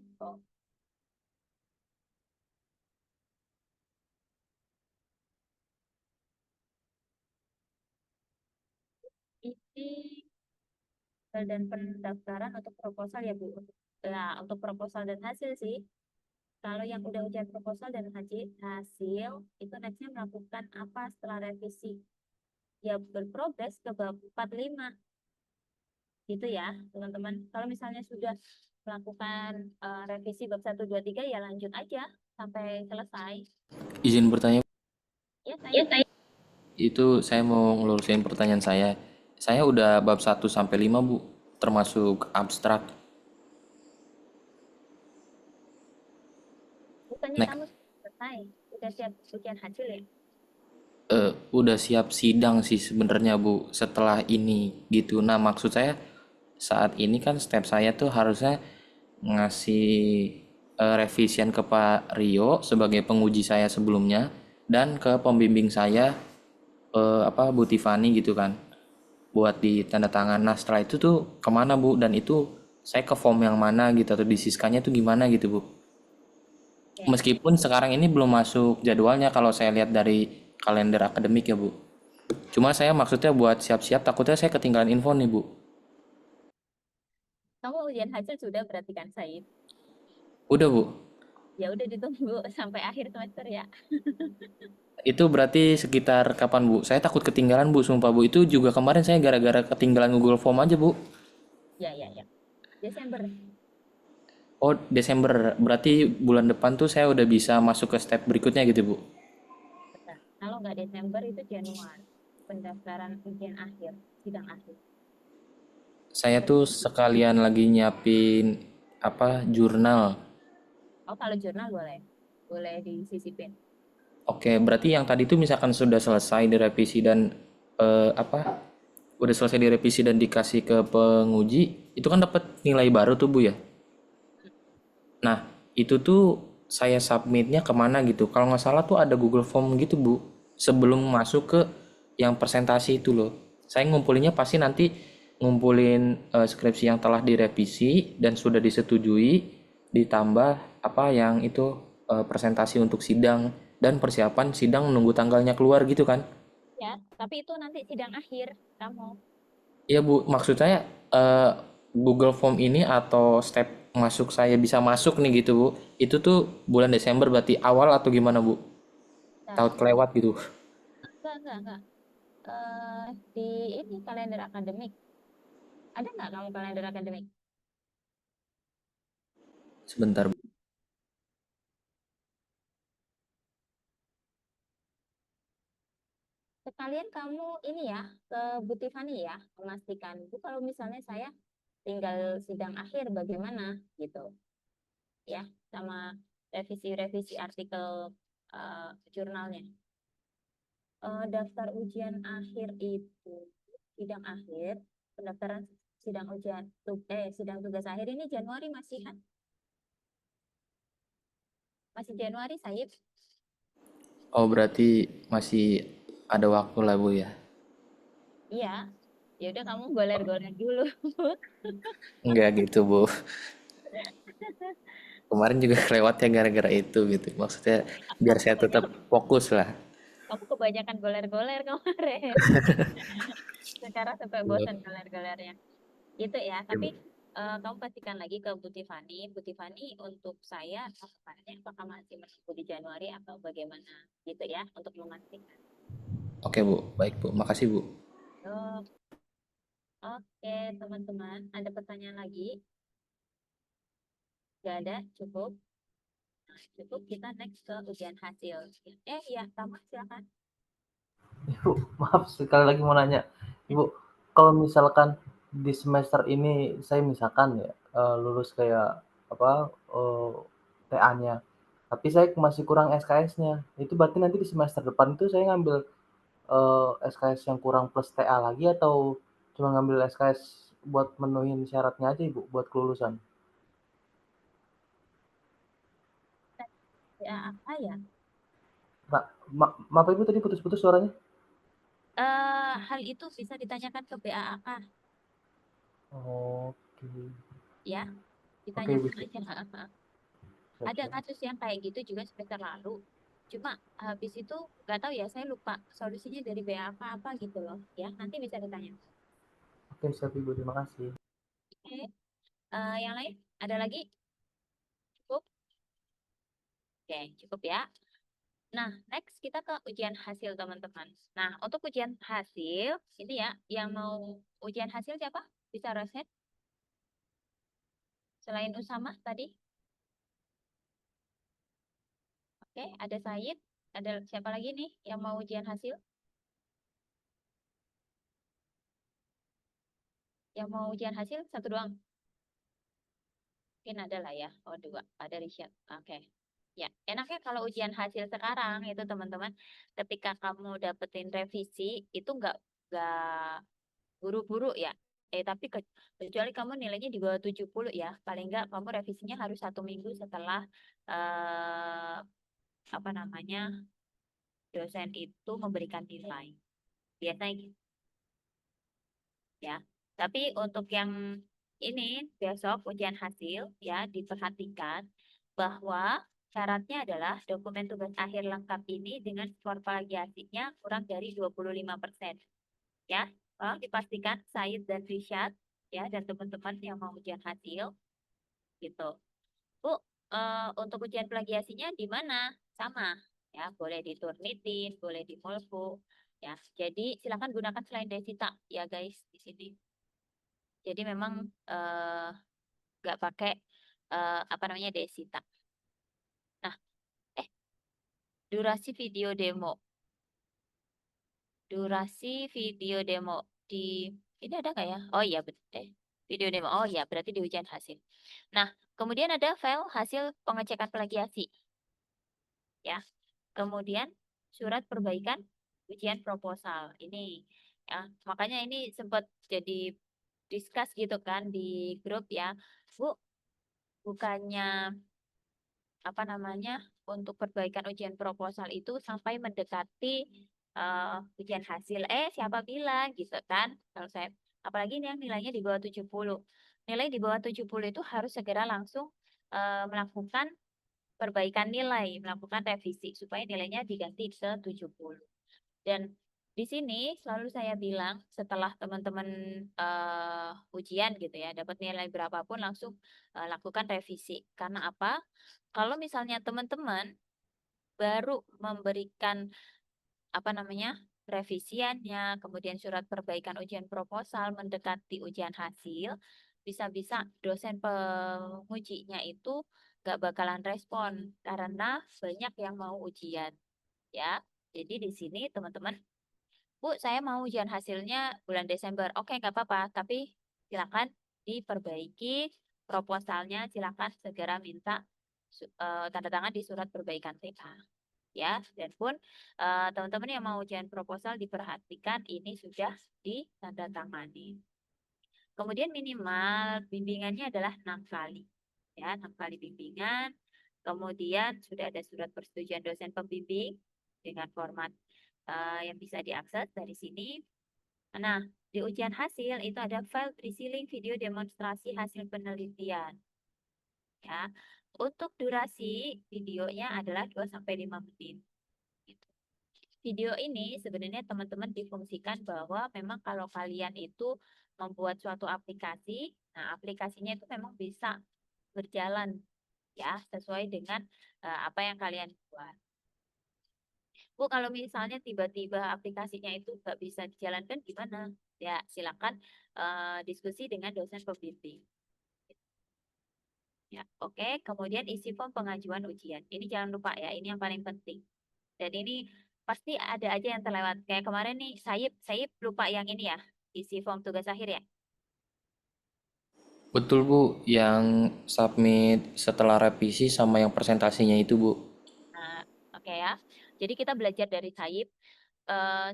ini dan pendaftaran untuk proposal ya Bu. Nah, untuk proposal dan hasil sih. Kalau yang udah ujian proposal dan hasil, itu nextnya melakukan apa setelah revisi? Ya berprogres ke bab 45. Gitu ya, teman-teman. Kalau misalnya sudah melakukan revisi bab 1, 2, 3, ya lanjut aja sampai selesai. Izin bertanya, Ya, saya. itu saya mau ngelurusin pertanyaan saya. Saya udah bab 1 sampai 5, Bu, termasuk abstrak. Bukannya Nek, kamu selesai, udah siap ujian hasil ya? udah siap sidang sih sebenarnya, Bu, setelah ini gitu. Nah, maksud saya saat ini kan step saya tuh harusnya ngasih revisian ke Pak Rio sebagai penguji saya sebelumnya dan ke pembimbing saya Bu Tiffany gitu kan buat di tanda tangan. Nah setelah itu tuh kemana Bu, dan itu saya ke form yang mana gitu atau di siskanya tuh gimana gitu Bu, Oke. meskipun sekarang ini belum masuk jadwalnya kalau saya lihat dari kalender akademik ya Bu. Cuma saya maksudnya buat siap-siap, takutnya saya ketinggalan info nih Bu. Kamu ujian hasil sudah berarti kan, Said? Udah Bu. Ya udah ditunggu sampai akhir semester ya. Itu berarti sekitar kapan Bu? Saya takut ketinggalan Bu, sumpah Bu. Itu juga kemarin saya gara-gara ketinggalan Google Form aja Bu. Ya, ya, ya. Desember. Oh Desember, berarti bulan depan tuh saya udah bisa masuk ke step berikutnya gitu Bu. Bentar. Kalau nggak Desember itu Januari. Pendaftaran ujian akhir, sidang akhir. Saya tuh sekalian lagi nyiapin jurnal. Oh, kalau jurnal boleh. Boleh disisipin. Oke, berarti yang tadi tuh misalkan sudah selesai direvisi dan udah selesai direvisi dan dikasih ke penguji, itu kan dapat nilai baru tuh Bu ya. Nah, itu tuh saya submitnya kemana gitu? Kalau nggak salah tuh ada Google Form gitu Bu, sebelum masuk ke yang presentasi itu loh. Saya ngumpulinnya pasti nanti ngumpulin skripsi yang telah direvisi dan sudah disetujui, ditambah yang itu presentasi untuk sidang dan persiapan sidang menunggu tanggalnya keluar gitu kan. Ya, tapi itu nanti sidang akhir kamu. Iya Bu, maksud saya Google Form ini atau step masuk saya bisa masuk nih gitu Bu. Itu tuh bulan Desember berarti awal atau gimana Bu? Nah, Tahun kelewat gitu. enggak. Di ini kalender akademik. Ada nggak kamu kalender akademik? Sebentar Bu. Sekalian kamu ini ya ke Bu Tiffany ya, memastikan Bu kalau misalnya saya tinggal sidang akhir bagaimana gitu ya, sama revisi-revisi artikel jurnalnya. Daftar ujian akhir itu sidang akhir pendaftaran sidang sidang tugas akhir ini Januari masih kan? Masih Januari, Saib? Oh, berarti masih ada waktu lah Bu ya. Iya. Ya udah kamu goler-goler dulu. Enggak gitu Bu. Kemarin juga kelewatnya gara-gara itu gitu. Maksudnya biar Kamu saya tetap fokus lah. kebanyakan goler-goler kemarin. Sekarang sampai bosan goler-golernya. Gitu ya. Tapi kamu pastikan lagi ke Bu Tiffany. Bu Tiffany, untuk saya kabarnya apakah masih menunggu di Januari atau bagaimana gitu ya, untuk memastikan. Oke Bu, baik Bu. Makasih Bu. Oh, oke teman-teman, ada pertanyaan lagi? Gak ada, cukup. Nah, cukup, kita next ke ujian hasil. Iya, Tama silakan. Ibu, maaf sekali lagi mau nanya. Ibu, kalau misalkan di semester ini saya misalkan ya lulus kayak apa TA-nya, tapi saya masih kurang SKS-nya. Itu berarti nanti di semester depan itu saya ngambil SKS yang kurang plus TA lagi atau cuma ngambil SKS buat menuhin syaratnya aja Ibu buat kelulusan? Ya, apa ya? Maaf Ibu tadi putus-putus suaranya. Hal itu bisa ditanyakan ke BAAK Oke. ya, Oke, ditanyakan bisa. aja. Siap, Ada siap. kasus yang kayak gitu juga semester lalu. Cuma habis itu nggak tahu ya, saya lupa solusinya dari BAAK apa gitu loh. Ya, nanti bisa ditanya. Oke, siap Ibu, terima kasih. Oke, yang lain ada lagi? Cukup? Oke, cukup ya. Nah, next kita ke ujian hasil teman-teman. Nah, untuk ujian hasil, ini ya, yang mau ujian hasil siapa? Bisa reset? Selain Usama tadi? Oke, ada Said. Ada siapa lagi nih yang mau ujian hasil? Yang mau ujian hasil satu doang? Mungkin ada lah ya. Oh, dua. Ada Rishad. Oke. Ya, enaknya kalau ujian hasil sekarang itu teman-teman, ketika kamu dapetin revisi, itu nggak buru-buru ya. Tapi kecuali kamu nilainya di bawah 70 ya. Paling nggak kamu revisinya harus 1 minggu setelah apa namanya, dosen itu memberikan nilai. Biasanya gitu ya. Tapi untuk yang ini besok ujian hasil ya, diperhatikan bahwa syaratnya adalah dokumen tugas akhir lengkap ini dengan skor plagiasinya kurang dari 25%. Ya, dipastikan Said dan Rishad ya, dan teman-teman yang mau ujian hasil gitu. Bu, untuk ujian plagiasinya di mana? Sama ya, boleh di Turnitin, boleh di Molpo ya. Jadi silakan gunakan selain Desita ya guys di sini. Jadi memang nggak pakai apa namanya Desita. Nah, durasi video demo. Durasi video demo di ini ada nggak ya? Oh iya betul. Video demo. Oh iya, berarti di ujian hasil. Nah, kemudian ada file hasil pengecekan plagiasi. Ya. Kemudian surat perbaikan ujian proposal. Ini ya, makanya ini sempat jadi discuss gitu kan di grup ya. Bu, bukannya apa namanya, untuk perbaikan ujian proposal itu sampai mendekati ujian hasil. Siapa bilang gitu kan? Kalau saya, apalagi nih yang nilainya di bawah 70. Nilai di bawah 70 itu harus segera langsung melakukan perbaikan nilai, melakukan revisi supaya nilainya diganti ke 70. Dan di sini selalu saya bilang setelah teman-teman ujian gitu ya, dapat nilai berapapun langsung lakukan revisi. Karena apa? Kalau misalnya teman-teman baru memberikan apa namanya, revisiannya, kemudian surat perbaikan ujian proposal mendekati ujian hasil, bisa-bisa dosen pengujinya itu gak bakalan respon karena banyak yang mau ujian ya. Jadi di sini teman-teman, Bu, saya mau ujian hasilnya bulan Desember. Oke, nggak apa-apa, tapi silakan diperbaiki proposalnya, silakan segera minta tanda tangan di surat perbaikan TK. Ya, dan pun teman-teman yang mau ujian proposal diperhatikan ini sudah ditandatangani. Kemudian minimal bimbingannya adalah 6 kali. Ya, 6 kali bimbingan. Kemudian sudah ada surat persetujuan dosen pembimbing dengan format yang bisa diakses dari sini. Nah, di ujian hasil itu ada file berisi link video demonstrasi hasil penelitian. Ya, untuk durasi videonya adalah 2-5 menit. Gitu. Video ini sebenarnya teman-teman difungsikan bahwa memang kalau kalian itu membuat suatu aplikasi, nah aplikasinya itu memang bisa berjalan ya sesuai dengan apa yang kalian buat. Bu, kalau misalnya tiba-tiba aplikasinya itu nggak bisa dijalankan gimana? Ya, silakan diskusi dengan dosen pembimbing. Ya, oke. Kemudian isi form pengajuan ujian. Ini jangan lupa ya, ini yang paling penting. Dan ini pasti ada aja yang terlewat. Kayak kemarin nih, Saib lupa yang ini ya, isi form tugas akhir ya. Betul Bu, yang submit setelah revisi sama yang presentasinya itu Bu. Nah, oke ya. Jadi kita belajar dari Saib.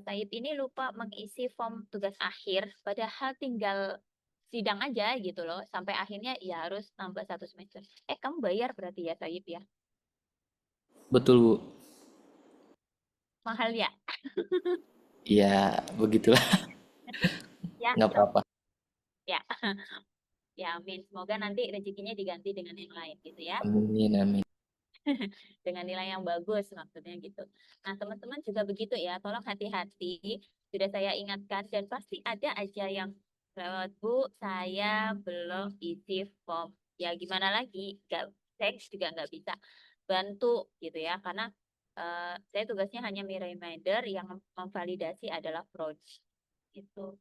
Saib ini lupa mengisi form tugas akhir, padahal tinggal sidang aja gitu loh. Sampai akhirnya ya harus tambah 1 semester. Kamu bayar berarti ya Saib ya? Betul Bu. Mahal ya? Ya begitulah, Ya, nggak apa-apa. ya. Ya, amin. Semoga nanti rezekinya diganti dengan yang lain gitu ya. Amin, amin. Dengan nilai yang bagus maksudnya gitu. Nah, teman-teman juga begitu ya. Tolong hati-hati. Sudah saya ingatkan dan pasti ada aja yang lewat, Bu, saya belum isi form. Ya gimana lagi? Saya juga nggak bisa bantu gitu ya. Karena saya tugasnya hanya reminder, yang memvalidasi adalah prodi. Gitu.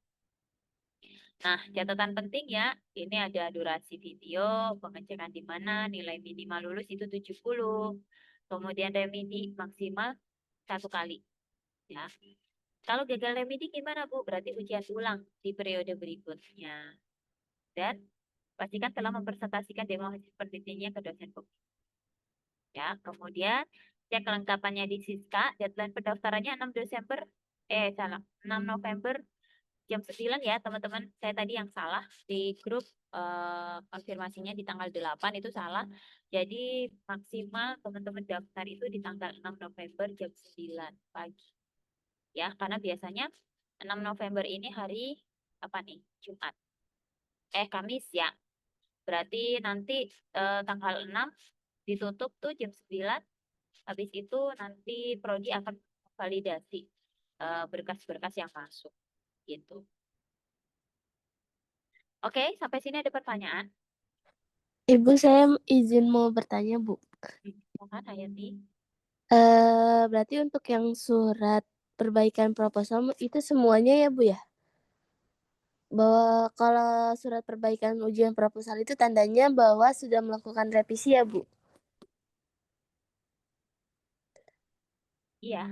Nah, catatan penting ya, ini ada durasi video, pengecekan di mana, nilai minimal lulus itu 70. Kemudian remedi maksimal 1 kali. Ya. Kalau gagal remedi gimana Bu? Berarti ujian ulang di periode berikutnya. Dan pastikan telah mempresentasikan demo hasil penelitiannya ke dosen pembimbing. Ya, kemudian cek kelengkapannya di Siska, deadline pendaftarannya 6 November jam 9 ya teman-teman. Saya tadi yang salah di grup konfirmasinya di tanggal 8 itu salah. Jadi maksimal teman-teman daftar itu di tanggal 6 November jam 9 pagi. Ya, karena biasanya 6 November ini hari apa nih? Jumat. Kamis ya. Berarti nanti tanggal 6 ditutup tuh jam 9. Habis itu nanti prodi akan validasi berkas-berkas yang masuk gitu. Oke, sampai sini ada pertanyaan? Ibu, saya izin mau bertanya, Bu. Silakan, Hayati. Berarti untuk yang surat perbaikan proposal itu semuanya ya, Bu ya? Bahwa kalau surat perbaikan ujian proposal itu tandanya bahwa sudah melakukan revisi ya, Bu? Iya,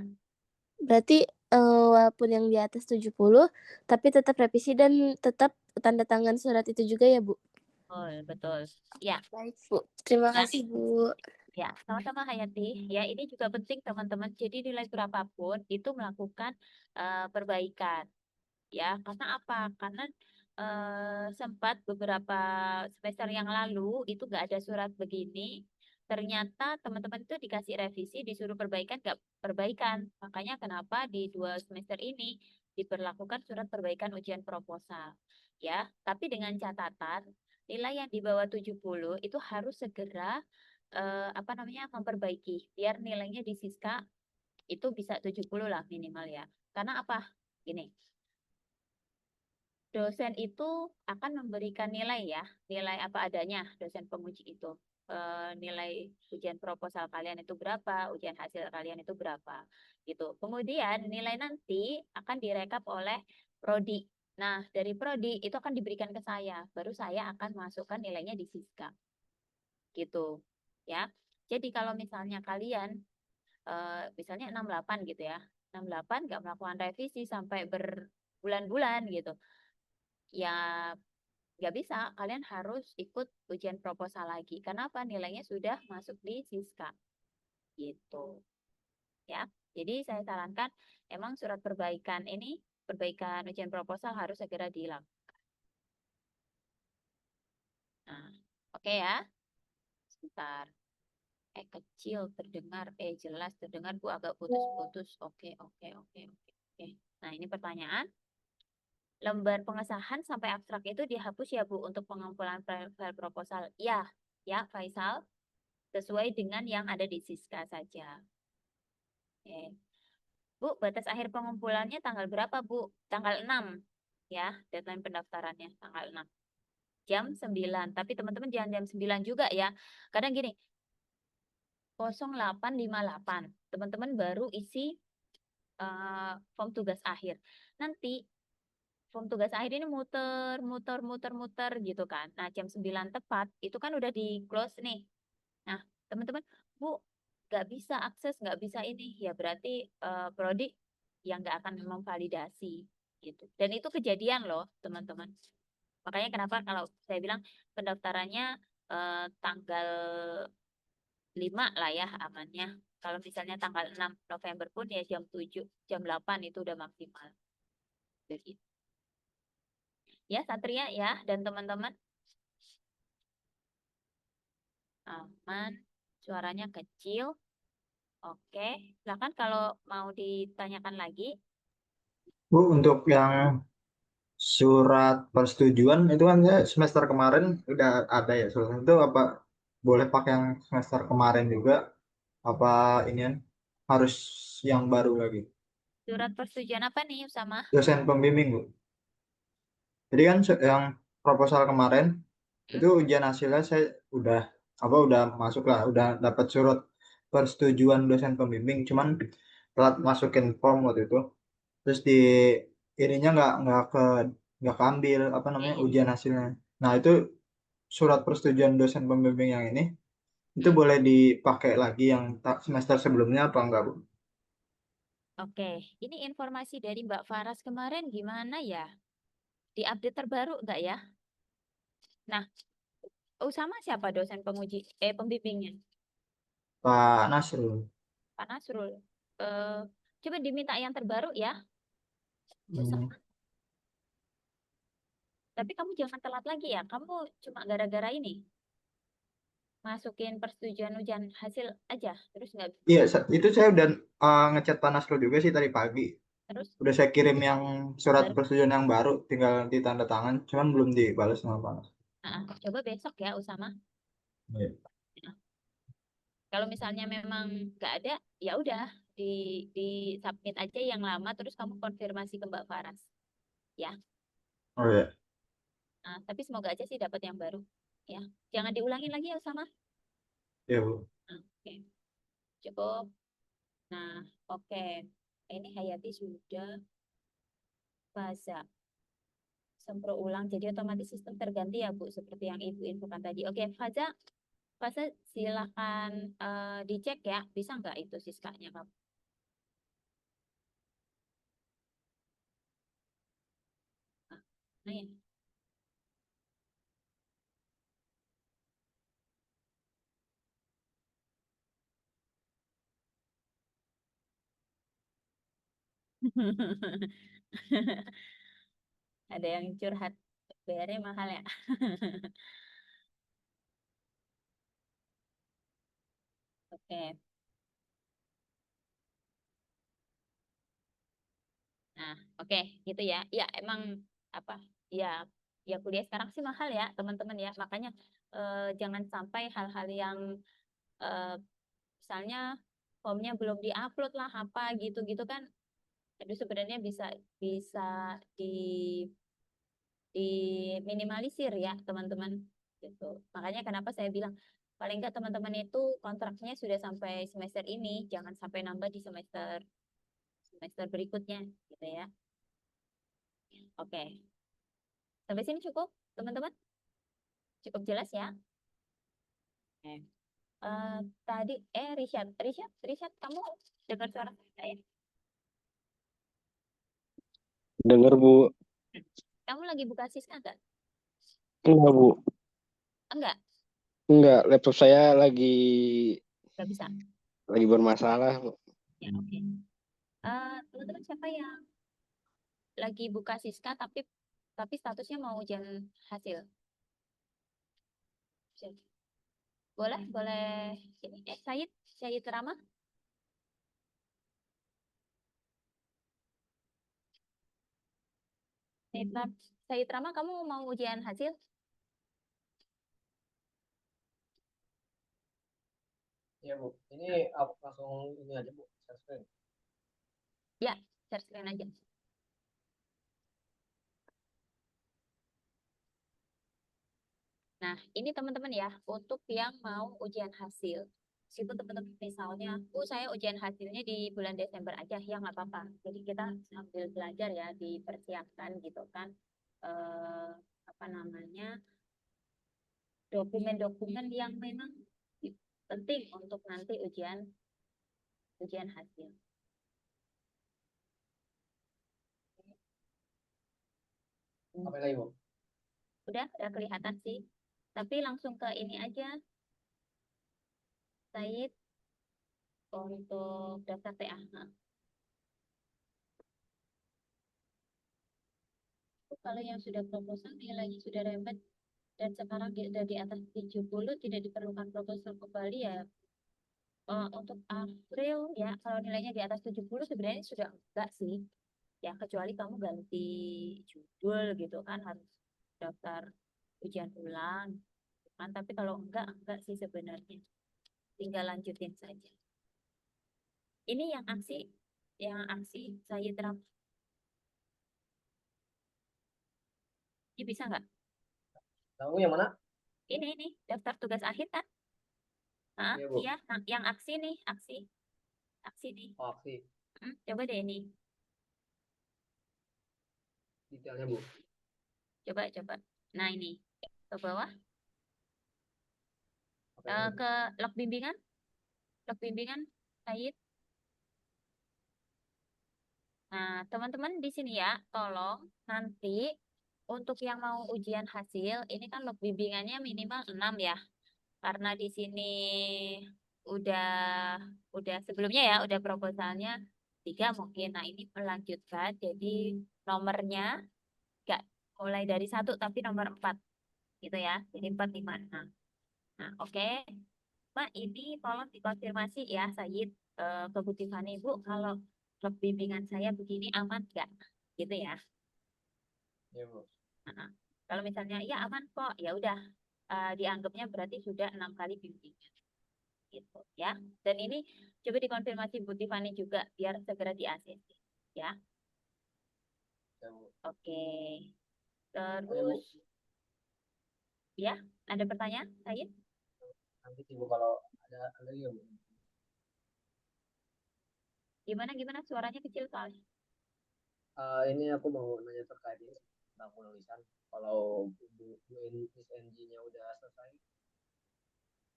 Berarti walaupun yang di atas 70, tapi tetap revisi dan tetap tanda tangan surat itu juga ya, Bu? betul. Ya, Baik, Bu. Terima Ya. kasih, Bu. ya, sama-sama Hayati. Ya, ini juga penting teman-teman. Jadi nilai berapapun itu melakukan perbaikan. Ya, karena apa? Karena sempat beberapa semester yang lalu itu nggak ada surat begini. Ternyata teman-teman itu dikasih revisi, disuruh perbaikan, nggak perbaikan. Makanya kenapa di 2 semester ini diberlakukan surat perbaikan ujian proposal. Ya, tapi dengan catatan nilai yang di bawah 70 itu harus segera memperbaiki biar nilainya di Siska itu bisa 70 lah minimal ya. Karena apa? Gini, dosen itu akan memberikan nilai ya, nilai apa adanya dosen penguji itu. Nilai ujian proposal kalian itu berapa, ujian hasil kalian itu berapa, gitu. Kemudian nilai nanti akan direkap oleh prodi. Nah, dari prodi itu akan diberikan ke saya, baru saya akan masukkan nilainya di Siska, gitu. Ya, jadi kalau misalnya kalian misalnya 68 gitu ya, 68 nggak melakukan revisi sampai berbulan-bulan gitu, ya nggak bisa, kalian harus ikut ujian proposal lagi. Kenapa? Nilainya sudah masuk di Siska. Gitu. Ya. Jadi saya sarankan emang surat perbaikan ini, perbaikan ujian proposal harus segera dilakukan. Oke ya. Sebentar. Kecil terdengar, jelas terdengar, Bu agak putus-putus. Oke. Nah, ini pertanyaan. Lembar pengesahan sampai abstrak itu dihapus ya, Bu, untuk pengumpulan file proposal. Ya, Faisal. Sesuai dengan yang ada di Siska saja. Oke. Bu, batas akhir pengumpulannya tanggal berapa, Bu? Tanggal 6. Ya, deadline pendaftarannya tanggal 6. Jam 9. Tapi teman-teman jangan jam 9 juga ya. Kadang gini, 08.58. Teman-teman baru isi form tugas akhir. Nanti form tugas akhir ini muter gitu kan. Nah, jam 9 tepat itu kan udah di close nih. Nah, teman-teman, Bu, nggak bisa akses, nggak bisa ini. Ya berarti prodi yang nggak akan memvalidasi gitu. Dan itu kejadian loh, teman-teman. Makanya kenapa kalau saya bilang pendaftarannya tanggal 5 lah ya amannya. Kalau misalnya tanggal 6 November pun ya jam 7, jam 8 itu udah maksimal. Jadi, ya Satria ya dan teman-teman. Aman, suaranya kecil. Oke, silakan kalau mau ditanyakan lagi. Bu, untuk yang surat persetujuan itu kan ya semester kemarin udah ada ya surat itu, apa boleh pakai yang semester kemarin juga, apa ini kan harus yang baru lagi? Surat persetujuan apa nih Usama? Dosen pembimbing, Bu. Jadi kan yang proposal kemarin itu ujian hasilnya saya udah masuk lah, udah dapat surat persetujuan dosen pembimbing, cuman telat masukin form waktu itu. Terus di ininya nggak keambil apa namanya ujian hasilnya. Nah, itu surat persetujuan dosen pembimbing yang ini itu boleh dipakai lagi yang semester sebelumnya apa enggak, Bu? Oke, ini informasi dari Mbak Faras kemarin gimana ya? Di-update terbaru enggak ya? Nah, Usama siapa dosen pembimbingnya? Pak Nasrul. Pak Nasrul. Coba diminta yang terbaru ya. Usama. Tapi kamu jangan telat lagi ya. Kamu cuma gara-gara ini masukin persetujuan ujian hasil aja, terus nggak. Iya, itu saya udah ngechat Pak Nasrul juga sih tadi pagi. Terus Udah saya kirim yang surat baru. persetujuan yang baru, tinggal ditanda tangan, cuman belum dibalas sama Pak Nasrul. Coba besok ya Usama. Iya. Kalau misalnya memang nggak ada, ya udah di submit aja yang lama, terus kamu konfirmasi ke Mbak Faras, ya. Oh iya. Nah, tapi semoga aja sih dapat yang baru, ya. Jangan diulangin lagi ya Usama. Iya, Bu. Oke, cukup. Nah, oke. Ini Hayati sudah. Faza. Sempro ulang, jadi otomatis sistem terganti ya Bu, seperti yang Ibu infokan tadi. Oke, Faza silakan dicek ya, bisa nggak itu siskanya kamu? Nah, ya. Ada yang curhat, bayarnya mahal ya. Oke. Nah, oke, gitu ya. Ya, emang apa? Ya, ya kuliah sekarang sih mahal ya, teman-teman ya. Makanya jangan sampai hal-hal yang misalnya formnya belum diupload lah apa gitu-gitu kan. Itu sebenarnya bisa bisa diminimalisir ya, teman-teman. Gitu. Makanya kenapa saya bilang paling nggak teman-teman itu kontraknya sudah sampai semester ini, jangan sampai nambah di semester berikutnya, gitu ya. Oke. Sampai sini cukup, teman-teman? Cukup jelas ya? Oke. Tadi, Richard, kamu dengar suara saya? Dengar, Bu. Kamu lagi buka Siska nggak? Enggak, Bu. Enggak? Enggak, laptop saya lagi Nggak bisa? lagi bermasalah, Bu. Ya, oke. Teman-teman siapa yang lagi buka Siska tapi statusnya mau ujian hasil? Jadi, boleh ini Syed Rama. Syed Rama, kamu mau ujian hasil? Iya Bu, ini langsung ini aja Bu, share screen. Ya, share screen aja. Nah, ini teman-teman ya, untuk yang mau ujian hasil. Situ teman-teman misalnya, saya ujian hasilnya di bulan Desember aja, ya nggak apa-apa. Jadi kita sambil belajar ya, dipersiapkan gitu kan. Apa namanya, dokumen-dokumen yang memang penting untuk nanti ujian hasil. Apa lagi Bu? Udah kelihatan sih. Tapi langsung ke ini aja, Said, untuk daftar TA. Kalau yang sudah proposal nilainya sudah rembet dan sekarang sudah di atas 70, tidak diperlukan proposal kembali ya. Untuk April ya, kalau nilainya di atas 70 sebenarnya sudah enggak sih. Ya, kecuali kamu ganti judul gitu kan, harus daftar ujian ulang. Kan, tapi kalau enggak sih sebenarnya. Tinggal lanjutin saja. Ini yang aksi saya terap. Ini bisa nggak? Tahu yang mana? Ini daftar tugas akhir kan? Iya, Bu. Iya, yang aksi nih, aksi nih. Oh, aksi. Coba deh ini. Detailnya Bu. Coba. Nah ini ke bawah. Ke log bimbingan. Said. Nah, teman-teman di sini ya, tolong nanti untuk yang mau ujian hasil, ini kan log bimbingannya minimal 6 ya. Karena di sini udah sebelumnya ya, udah proposalnya 3 mungkin. Nah, ini melanjutkan, jadi nomornya nggak mulai dari 1 tapi nomor 4 gitu ya. Jadi 4, 5, 6. Nah, oke. Mbak, ini tolong dikonfirmasi ya, Sayid, ke Bu Tiffany, Bu, kalau klub bimbingan saya begini aman nggak? Gitu ya. Iya, Bu. Kalau misalnya ya aman kok, ya udah, dianggapnya berarti sudah 6 kali bimbingan. Gitu ya. Dan ini coba dikonfirmasi Bu Tiffany juga biar segera di ACC ya. Ya, Bu. Oke. Ya, Bu. Terus ya, ada pertanyaan, Sayid? Nanti sih Bu kalau ada lagi ya Bu. Gimana suaranya kecil soalnya. Ini aku mau nanya terkait ini tentang penulisan. Kalau Miss NG-nya udah selesai.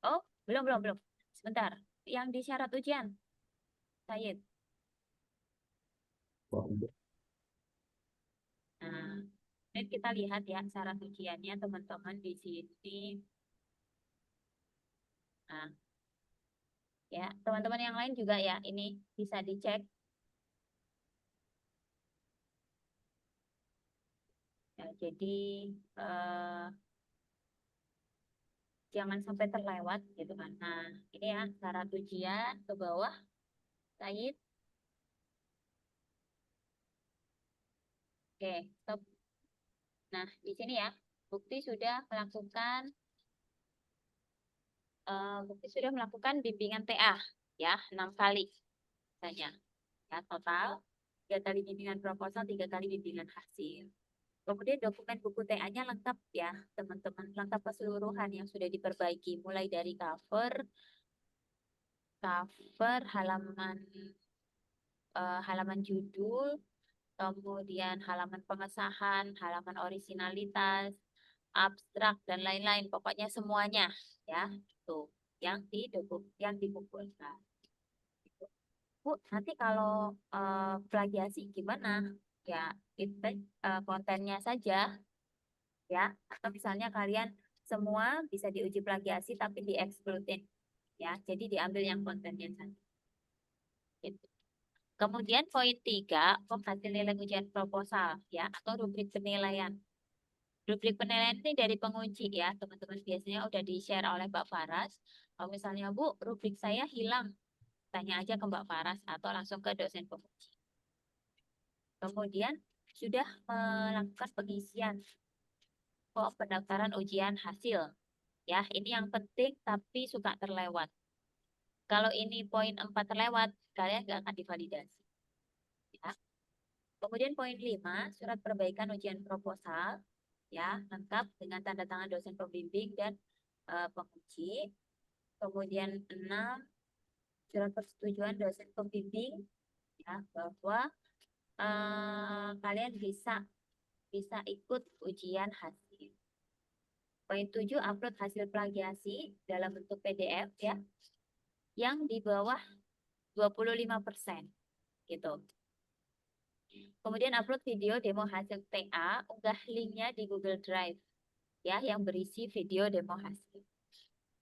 Oh, belum. Sebentar. Yang di syarat ujian, Sayid. Nah, ini kita lihat ya syarat ujiannya teman-teman di sini. Nah, ya teman-teman yang lain juga ya ini bisa dicek. Ya, jadi jangan sampai terlewat gitu kan. Nah, ini ya syarat ujian ke bawah, Said. Oke, stop. Nah, di sini ya bukti sudah melakukan bimbingan TA ya 6 kali misalnya. Ya, total 3 kali bimbingan proposal, 3 kali bimbingan hasil. Kemudian dokumen buku TA-nya lengkap ya, teman-teman. Lengkap keseluruhan yang sudah diperbaiki. Mulai dari cover, halaman judul, kemudian halaman pengesahan, halaman orisinalitas, abstrak, dan lain-lain. Pokoknya semuanya ya, itu yang dikumpulkan. Bu, nanti kalau plagiasi gimana? Ya, feedback kontennya saja ya, atau misalnya kalian semua bisa diuji plagiasi tapi dieksklusin ya, jadi diambil yang kontennya saja. Gitu. Kemudian poin 3, hasil nilai ujian proposal ya, atau rubrik penilaian. Rubrik penilaian ini dari penguji ya, teman-teman biasanya udah di-share oleh Mbak Faras. Kalau misalnya Bu, rubrik saya hilang, tanya aja ke Mbak Faras atau langsung ke dosen penguji. Kemudian sudah melakukan pengisian form pendaftaran ujian hasil. Ya, ini yang penting tapi suka terlewat. Kalau ini poin 4 terlewat, kalian nggak akan divalidasi. Ya. Kemudian poin 5, surat perbaikan ujian proposal. Ya, lengkap dengan tanda tangan dosen pembimbing dan penguji. Kemudian 6, surat persetujuan dosen pembimbing ya bahwa kalian bisa ikut ujian hasil. Poin 7, upload hasil plagiasi dalam bentuk PDF ya yang di bawah 25% gitu. Kemudian upload video demo hasil TA, unggah linknya di Google Drive ya yang berisi video demo hasil.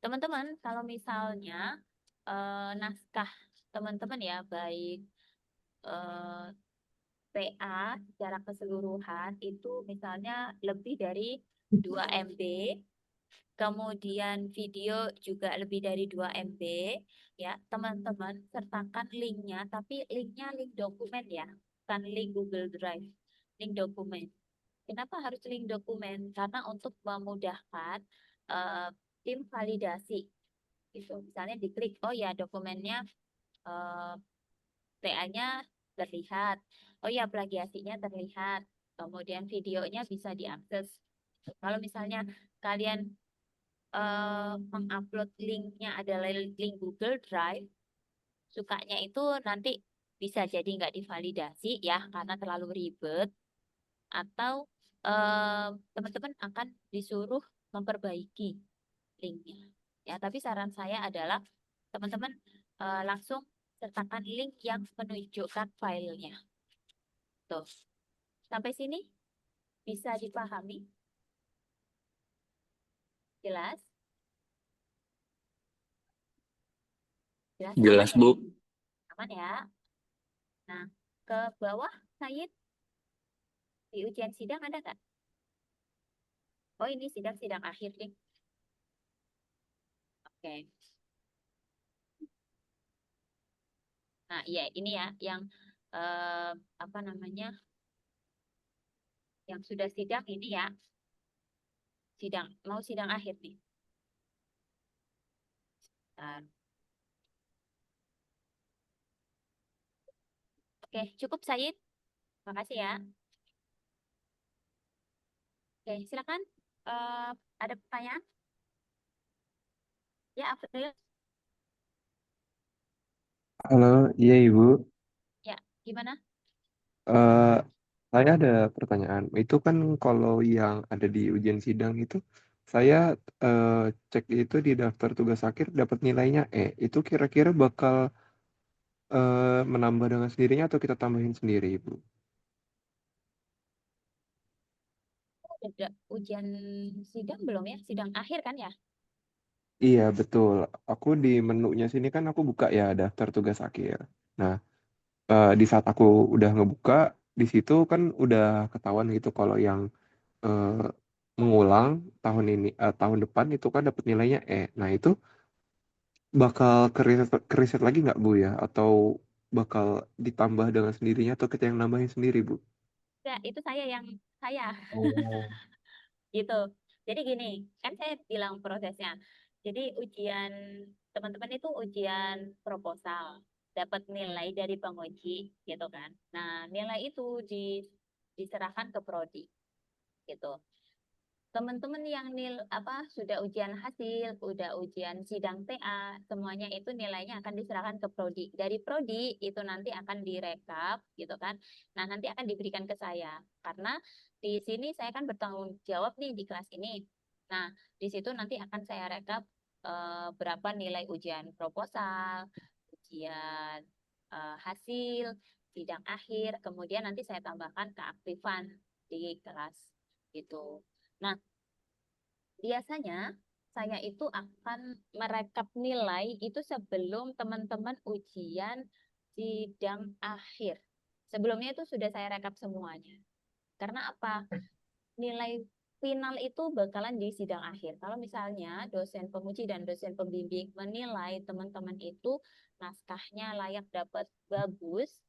Teman-teman, kalau misalnya naskah teman-teman ya baik TA secara keseluruhan itu misalnya lebih dari 2 MB, kemudian video juga lebih dari 2 MB, ya teman-teman sertakan linknya, tapi linknya link dokumen ya, bukan link Google Drive, link dokumen. Kenapa harus link dokumen? Karena untuk memudahkan tim validasi. Gitu. Misalnya diklik, oh ya dokumennya TA-nya terlihat, oh ya plagiasinya terlihat, kemudian videonya bisa diakses. Kalau misalnya kalian mengupload linknya adalah link Google Drive, sukanya itu nanti bisa jadi nggak divalidasi ya karena terlalu ribet, atau teman-teman akan disuruh memperbaiki linknya. Ya, tapi saran saya adalah teman-teman langsung sertakan link yang menunjukkan filenya. Tuh. Sampai sini bisa dipahami? Jelas? Jelas, aman Bu. ya? Aman ya? Nah, ke bawah, Said. Di ujian sidang ada nggak? Oh, ini sidang-sidang akhir nih. Oke. Nah, iya ini ya yang apa namanya? Yang sudah sidang ini ya. Mau sidang akhir nih. Bentar. Oke, cukup Said. Makasih ya. Oke, silakan. Ada pertanyaan? Ya, April. Halo, iya Ibu. Ya, gimana? Eh, saya ada pertanyaan. Itu kan kalau yang ada di ujian sidang itu, saya cek itu di daftar tugas akhir dapat nilainya E. Itu kira-kira bakal menambah dengan sendirinya atau kita tambahin sendiri, Ibu? Ada ujian sidang belum ya? Sidang akhir kan ya? Iya, betul. Aku di menunya sini kan aku buka ya daftar tugas akhir. Nah, di saat aku udah ngebuka, di situ kan udah ketahuan gitu kalau yang eh, mengulang tahun depan itu kan dapat nilainya E. Nah, itu bakal keriset lagi nggak Bu ya? Atau bakal ditambah dengan sendirinya atau kita yang nambahin sendiri Bu? Ya, itu saya. Oh. Gitu. Jadi gini, kan saya bilang prosesnya. Jadi ujian teman-teman itu ujian proposal, dapat nilai dari penguji gitu kan. Nah, nilai itu diserahkan ke prodi gitu. Teman-teman yang sudah ujian hasil, udah ujian sidang TA, semuanya itu nilainya akan diserahkan ke prodi. Dari prodi itu nanti akan direkap gitu kan. Nah, nanti akan diberikan ke saya karena di sini saya kan bertanggung jawab nih di kelas ini. Nah, di situ nanti akan saya rekap berapa nilai ujian proposal, ujian hasil, sidang akhir, kemudian nanti saya tambahkan keaktifan di kelas gitu. Nah, biasanya saya itu akan merekap nilai itu sebelum teman-teman ujian sidang akhir. Sebelumnya itu sudah saya rekap semuanya. Karena apa? Nilai final itu bakalan di sidang akhir. Kalau misalnya dosen penguji dan dosen pembimbing menilai teman-teman itu naskahnya layak dapat bagus,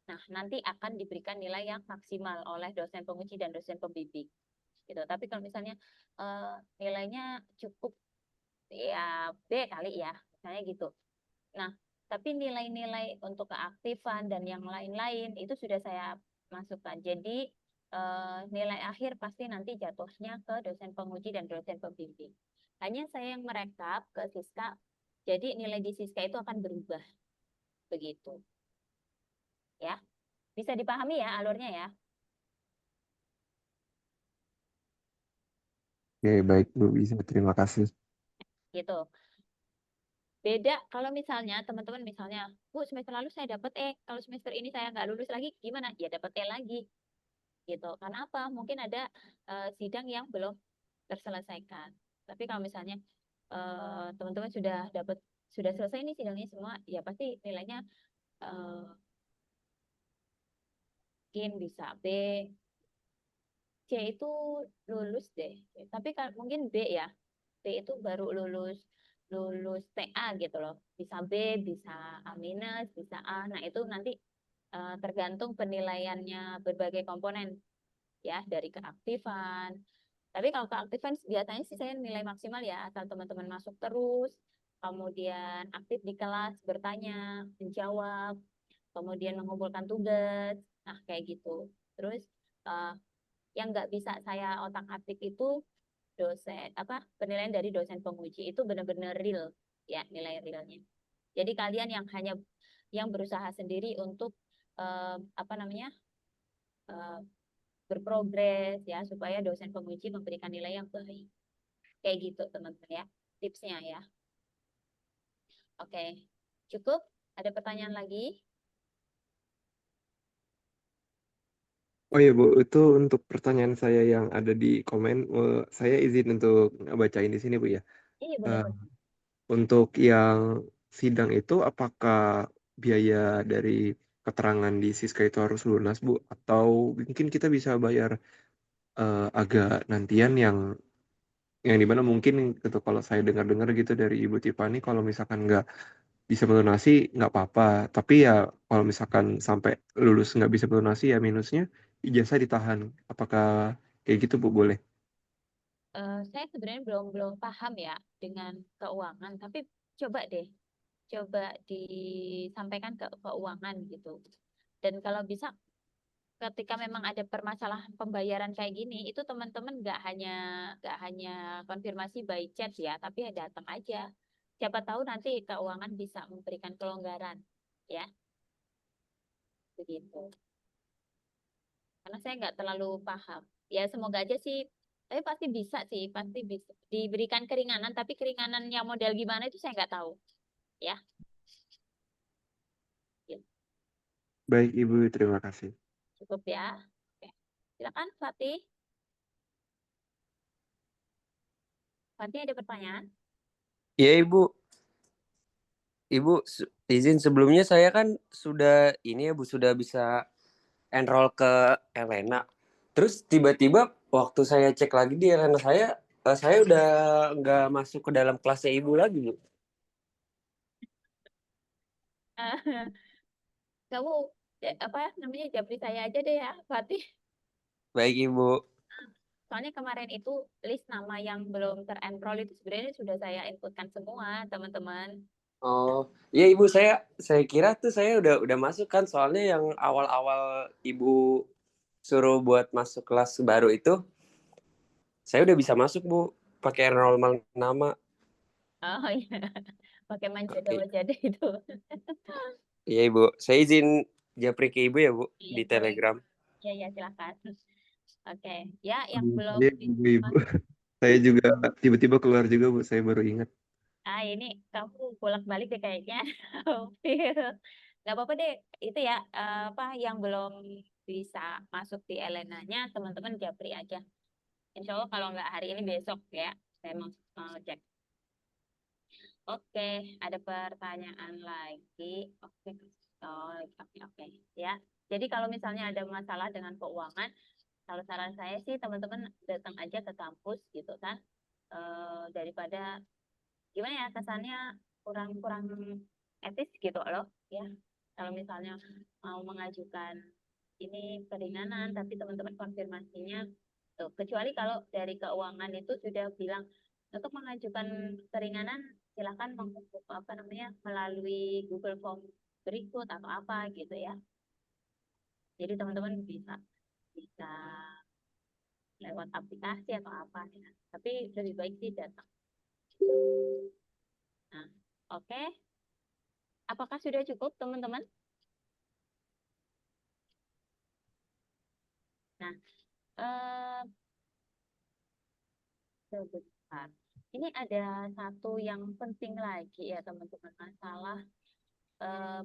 nah nanti akan diberikan nilai yang maksimal oleh dosen penguji dan dosen pembimbing. Gitu. Tapi kalau misalnya nilainya cukup ya B kali ya, misalnya gitu. Nah, tapi nilai-nilai untuk keaktifan dan yang lain-lain itu sudah saya masukkan. Jadi nilai akhir pasti nanti jatuhnya ke dosen penguji dan dosen pembimbing. Hanya saya yang merekap ke Siska, jadi nilai di Siska itu akan berubah. Begitu. Ya. Bisa dipahami ya alurnya ya? Oke, baik Bu, bisa. Terima kasih. Gitu. Beda kalau misalnya teman-teman misalnya, Bu, semester lalu saya dapat E, kalau semester ini saya nggak lulus lagi, gimana? Ya dapat E lagi. Gitu. Karena apa? Mungkin ada sidang yang belum terselesaikan. Tapi kalau misalnya teman-teman sudah selesai nih sidangnya semua, ya pasti nilainya mungkin bisa B, C itu lulus deh. Tapi mungkin B ya. B itu baru lulus TA gitu loh. Bisa B, bisa A minus, bisa A. Nah, itu nanti tergantung penilaiannya berbagai komponen ya, dari keaktifan. Tapi kalau keaktifan biasanya sih saya nilai maksimal ya, asal teman-teman masuk terus, kemudian aktif di kelas, bertanya, menjawab, kemudian mengumpulkan tugas. Nah, kayak gitu. Terus yang nggak bisa saya otak-atik itu penilaian dari dosen penguji itu benar-benar real ya, nilai realnya. Jadi kalian yang berusaha sendiri untuk berprogres ya, supaya dosen penguji memberikan nilai yang baik. Kayak gitu teman-teman ya, tipsnya ya. Oke, cukup? Ada pertanyaan lagi? Oh iya Bu, itu untuk pertanyaan saya yang ada di komen, saya izin untuk bacain di sini Bu ya. Iya, Eh, boleh. Untuk yang sidang itu, apakah biaya dari keterangan di Siska itu harus lunas Bu? Atau mungkin kita bisa bayar agak nantian yang dimana mungkin gitu, kalau saya dengar-dengar gitu dari Ibu Tiffany, kalau misalkan nggak bisa melunasi nggak apa-apa, tapi ya kalau misalkan sampai lulus nggak bisa melunasi ya minusnya ijazah ditahan. Apakah kayak gitu Bu, boleh? Saya sebenarnya belum paham ya dengan keuangan, tapi coba disampaikan ke keuangan gitu. Dan kalau bisa ketika memang ada permasalahan pembayaran kayak gini, itu teman-teman nggak hanya konfirmasi by chat ya, tapi ya datang aja. Siapa tahu nanti keuangan bisa memberikan kelonggaran, ya, begitu. Karena saya nggak terlalu paham. Ya semoga aja sih, tapi pasti bisa sih, pasti bisa diberikan keringanan, tapi keringanannya model gimana itu saya nggak tahu, ya. Gitu. Baik Ibu, terima kasih. Cukup ya. Oke. Silakan Fatih. Fatih ada pertanyaan? Iya Ibu, izin sebelumnya saya kan sudah ini ya Bu, sudah bisa enroll ke Elena. Terus tiba-tiba waktu saya cek lagi di Elena saya udah nggak masuk ke dalam kelasnya Ibu lagi Bu. Kamu japri saya aja deh ya, Fatih. Baik Ibu. Soalnya kemarin itu list nama yang belum terenroll itu sebenarnya sudah saya inputkan semua, teman-teman. Oh, iya Ibu, saya kira tuh saya udah masuk kan, soalnya yang awal-awal Ibu suruh buat masuk kelas baru itu saya udah bisa masuk Bu, pakai enrollment nama. Oh iya, pakai manjada-manjada itu. Iya Ibu, saya izin japri ke Ibu ya Bu Iya, di boleh. Telegram. Iya, silakan. Oke, ya yang belum Iya, Ibu. Saya juga tiba-tiba keluar juga Bu, saya baru ingat. ini kamu bolak-balik deh kayaknya. Nggak apa-apa deh, itu ya yang belum bisa masuk di Elenanya, teman-teman japri aja. Insya Allah kalau nggak hari ini besok ya, saya mau cek. Oke, ada pertanyaan lagi. Oke, oke, ya. Jadi kalau misalnya ada masalah dengan keuangan, Kalau saran saya sih teman-teman datang aja ke kampus gitu kan. Daripada gimana ya kesannya kurang etis gitu loh ya. Kalau misalnya mau mengajukan ini keringanan tapi teman-teman konfirmasinya kecuali kalau dari keuangan itu sudah bilang untuk mengajukan keringanan silakan melalui Google Form berikut atau apa gitu ya. Jadi teman-teman bisa bisa lewat aplikasi atau apa ya. Tapi lebih baik sih datang. Nah, oke. Apakah sudah cukup teman-teman? Nah, sebentar. Ini ada satu yang penting lagi ya teman-teman, masalah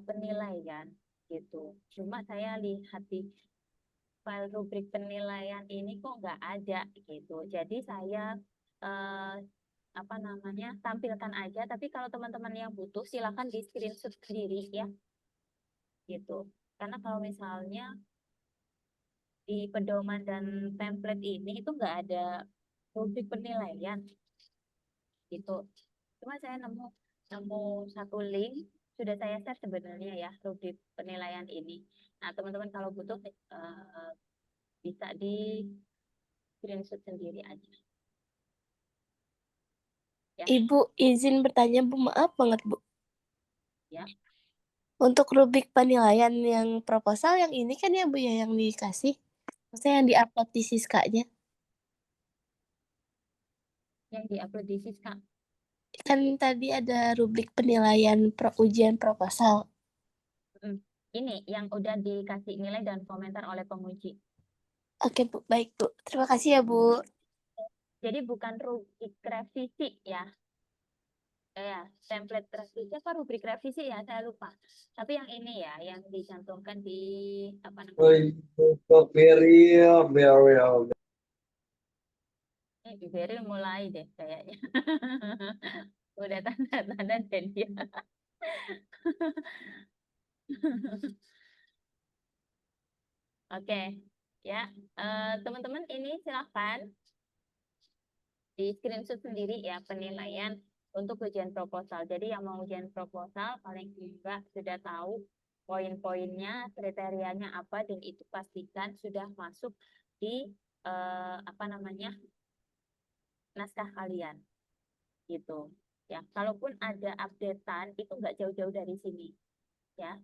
penilaian gitu. Cuma saya lihat di file rubrik penilaian ini kok nggak ada gitu. Jadi saya tampilkan aja. Tapi kalau teman-teman yang butuh silakan di screenshot sendiri ya, gitu. Karena kalau misalnya di pedoman dan template ini itu nggak ada rubrik penilaian gitu. Cuma saya nemu satu link sudah saya share sebenarnya ya rubrik penilaian ini. Nah teman-teman kalau butuh bisa di screenshot sendiri aja. Ya. Ibu izin bertanya Bu, maaf banget Bu. Ya. Untuk rubrik penilaian yang proposal yang ini kan ya Bu ya yang dikasih. Maksudnya yang diupload di Siska-nya. Yang diupload di Siska. Kan tadi ada rubrik penilaian ujian proposal. Ini yang udah dikasih nilai dan komentar oleh penguji. Oke Bu, baik Bu. Terima kasih ya Bu. Jadi bukan rubrik revisi ya. Template revisi apa rubrik revisi ya, saya lupa. Tapi yang ini ya, yang dicantumkan di apa namanya? Beril mulai deh kayaknya. Udah tanda-tanda dan dia. Oke, ya teman-teman ini silahkan di screenshot sendiri ya penilaian untuk ujian proposal. Jadi yang mau ujian proposal paling juga sudah tahu poin-poinnya, kriterianya apa, dan itu pastikan sudah masuk di naskah kalian gitu ya. Kalaupun ada updatean itu nggak jauh-jauh dari sini ya.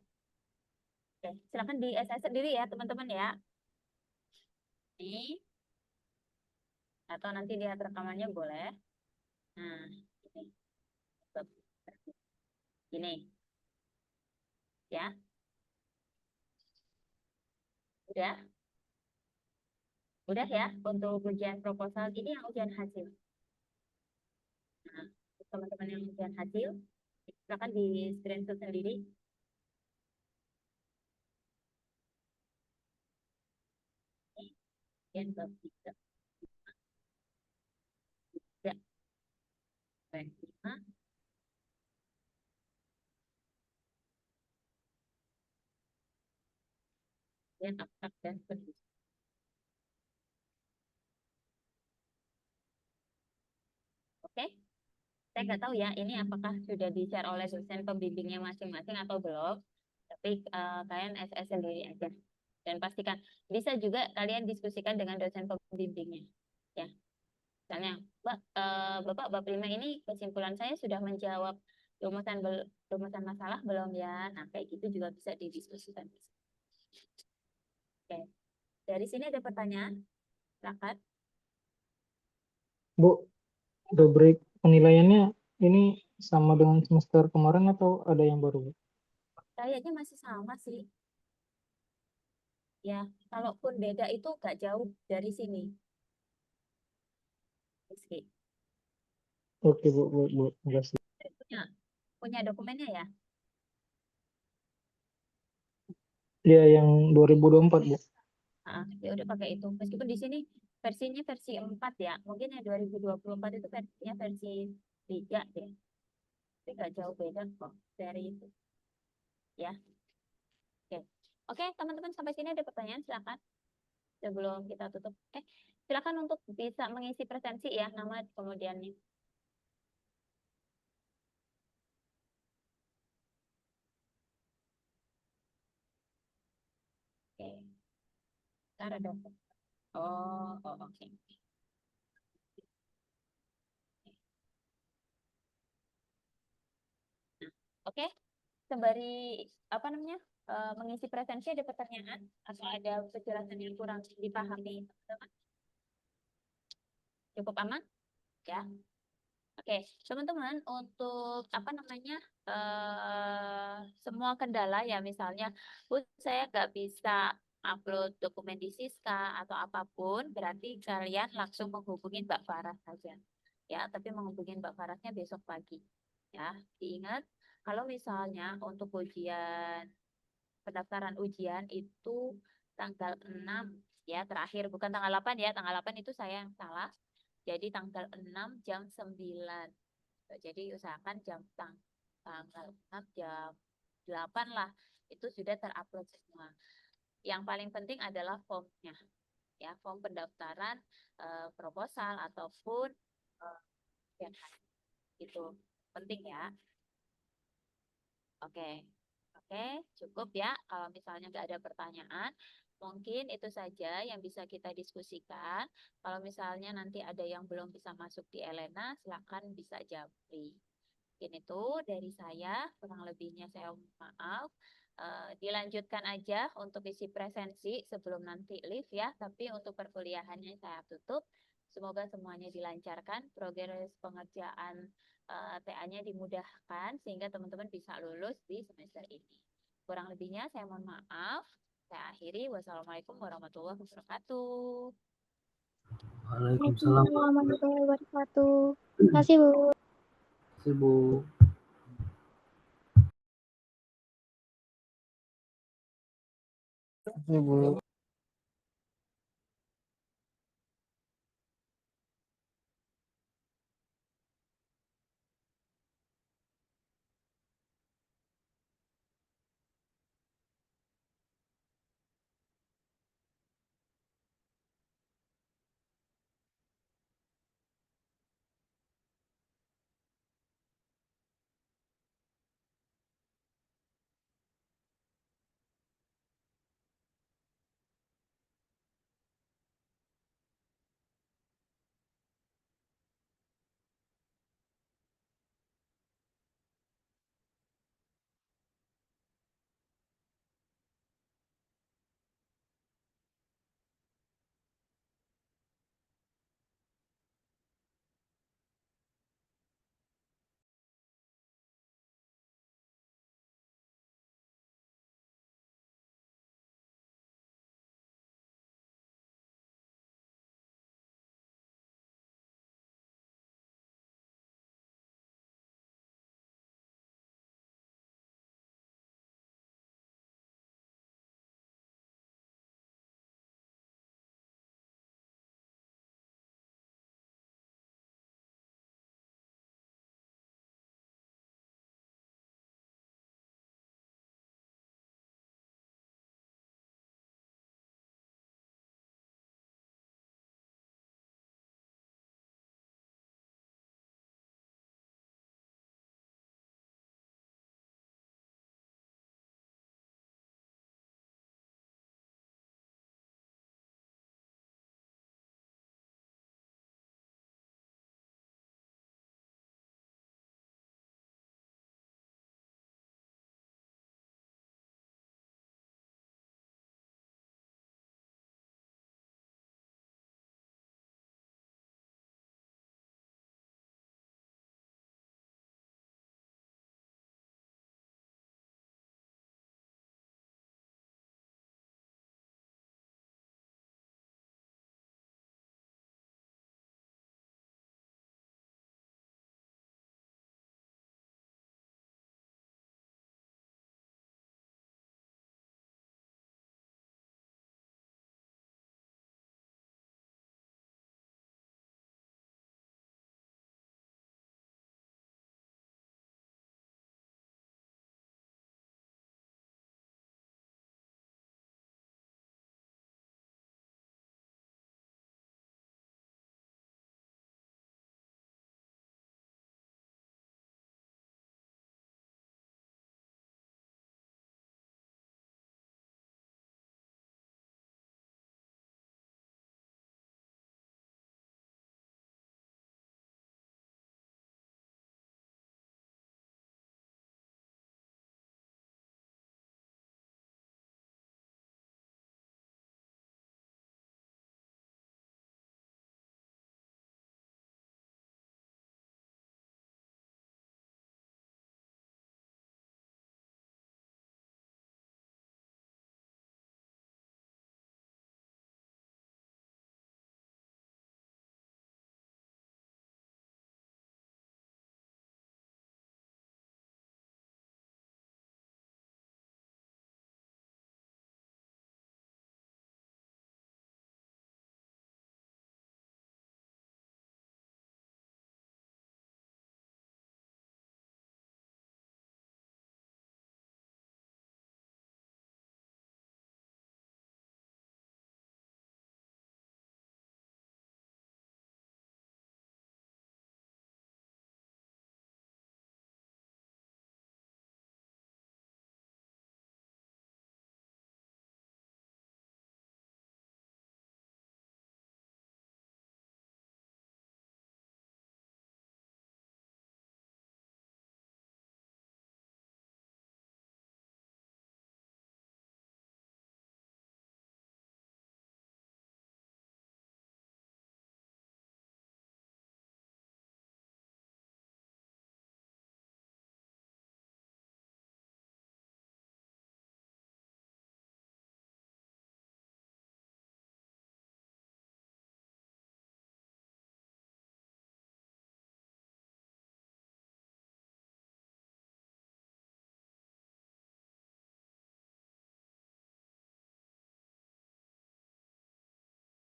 Oke, silakan di SS sendiri ya teman-teman ya. Ini atau nanti lihat rekamannya boleh. Nah, ini ya. Udah ya untuk ujian proposal ini yang ujian hasil. Nah, teman-teman yang ujian hasil silakan di screenshot sendiri. Ujian bab 3. Ya. Baik, 5. Ujian abstrak dan penulis. Oke, saya nggak tahu ya ini apakah sudah di-share oleh dosen pembimbingnya masing-masing atau belum. Tapi kalian SS sendiri aja. Dan pastikan bisa juga kalian diskusikan dengan dosen pembimbingnya. Ya. Misalnya, Bapak bab 5 ini kesimpulan saya sudah menjawab rumusan masalah belum ya? Nah, kayak gitu juga bisa didiskusikan. Oke. Dari sini ada pertanyaan? Silakan. Bu, rubrik penilaiannya ini sama dengan semester kemarin atau ada yang baru, Bu? Kayaknya masih sama sih. Ya, kalaupun beda itu nggak jauh dari sini. Oke. Oke, Bu, terima kasih. Punya dokumennya ya? Dia yang 2024, Bu. Ya udah pakai itu. Meskipun di sini versinya versi 4 ya. Mungkin yang 2024 itu versinya versi 3 deh. Tapi nggak jauh beda kok dari itu. Ya. Oke. Oke, teman-teman sampai sini ada pertanyaan silakan. sebelum kita tutup. Silakan untuk bisa mengisi presensi ya, nama kemudiannya. Oke. Ntar ada. Oke. Oke, sembari apa namanya mengisi presensi, ada pertanyaan atau ada penjelasan yang kurang dipahami, teman-teman? Cukup aman? Ya. Oke, teman-teman, untuk apa namanya semua kendala ya, misalnya, Bu, saya nggak bisa upload dokumen di Siska atau apapun, berarti kalian langsung menghubungi Mbak Farah saja. Ya, tapi menghubungi Mbak Farahnya besok pagi. Ya, diingat kalau misalnya untuk ujian pendaftaran ujian itu tanggal 6 ya, terakhir bukan tanggal 8 ya. Tanggal 8 itu saya yang salah. Jadi tanggal 6 jam 9. Jadi usahakan tanggal 6 jam 8 lah itu sudah terupload semua. Yang paling penting adalah formnya. Ya, form pendaftaran proposal ataupun itu penting ya. Oke, cukup ya. Kalau misalnya nggak ada pertanyaan, mungkin itu saja yang bisa kita diskusikan. Kalau misalnya nanti ada yang belum bisa masuk di Elena, silakan bisa japri. Mungkin itu dari saya, kurang lebihnya saya mohon maaf. Dilanjutkan aja untuk isi presensi sebelum nanti live ya. Tapi untuk perkuliahannya saya tutup. Semoga semuanya dilancarkan, progres pengerjaan TA-nya dimudahkan sehingga teman-teman bisa lulus di semester ini. Kurang lebihnya saya mohon maaf. Saya akhiri. Wassalamualaikum warahmatullahi wabarakatuh. Waalaikumsalam. Warahmatullahi wabarakatuh. Terima kasih, Bu. Terima kasih, Bu. Ibu.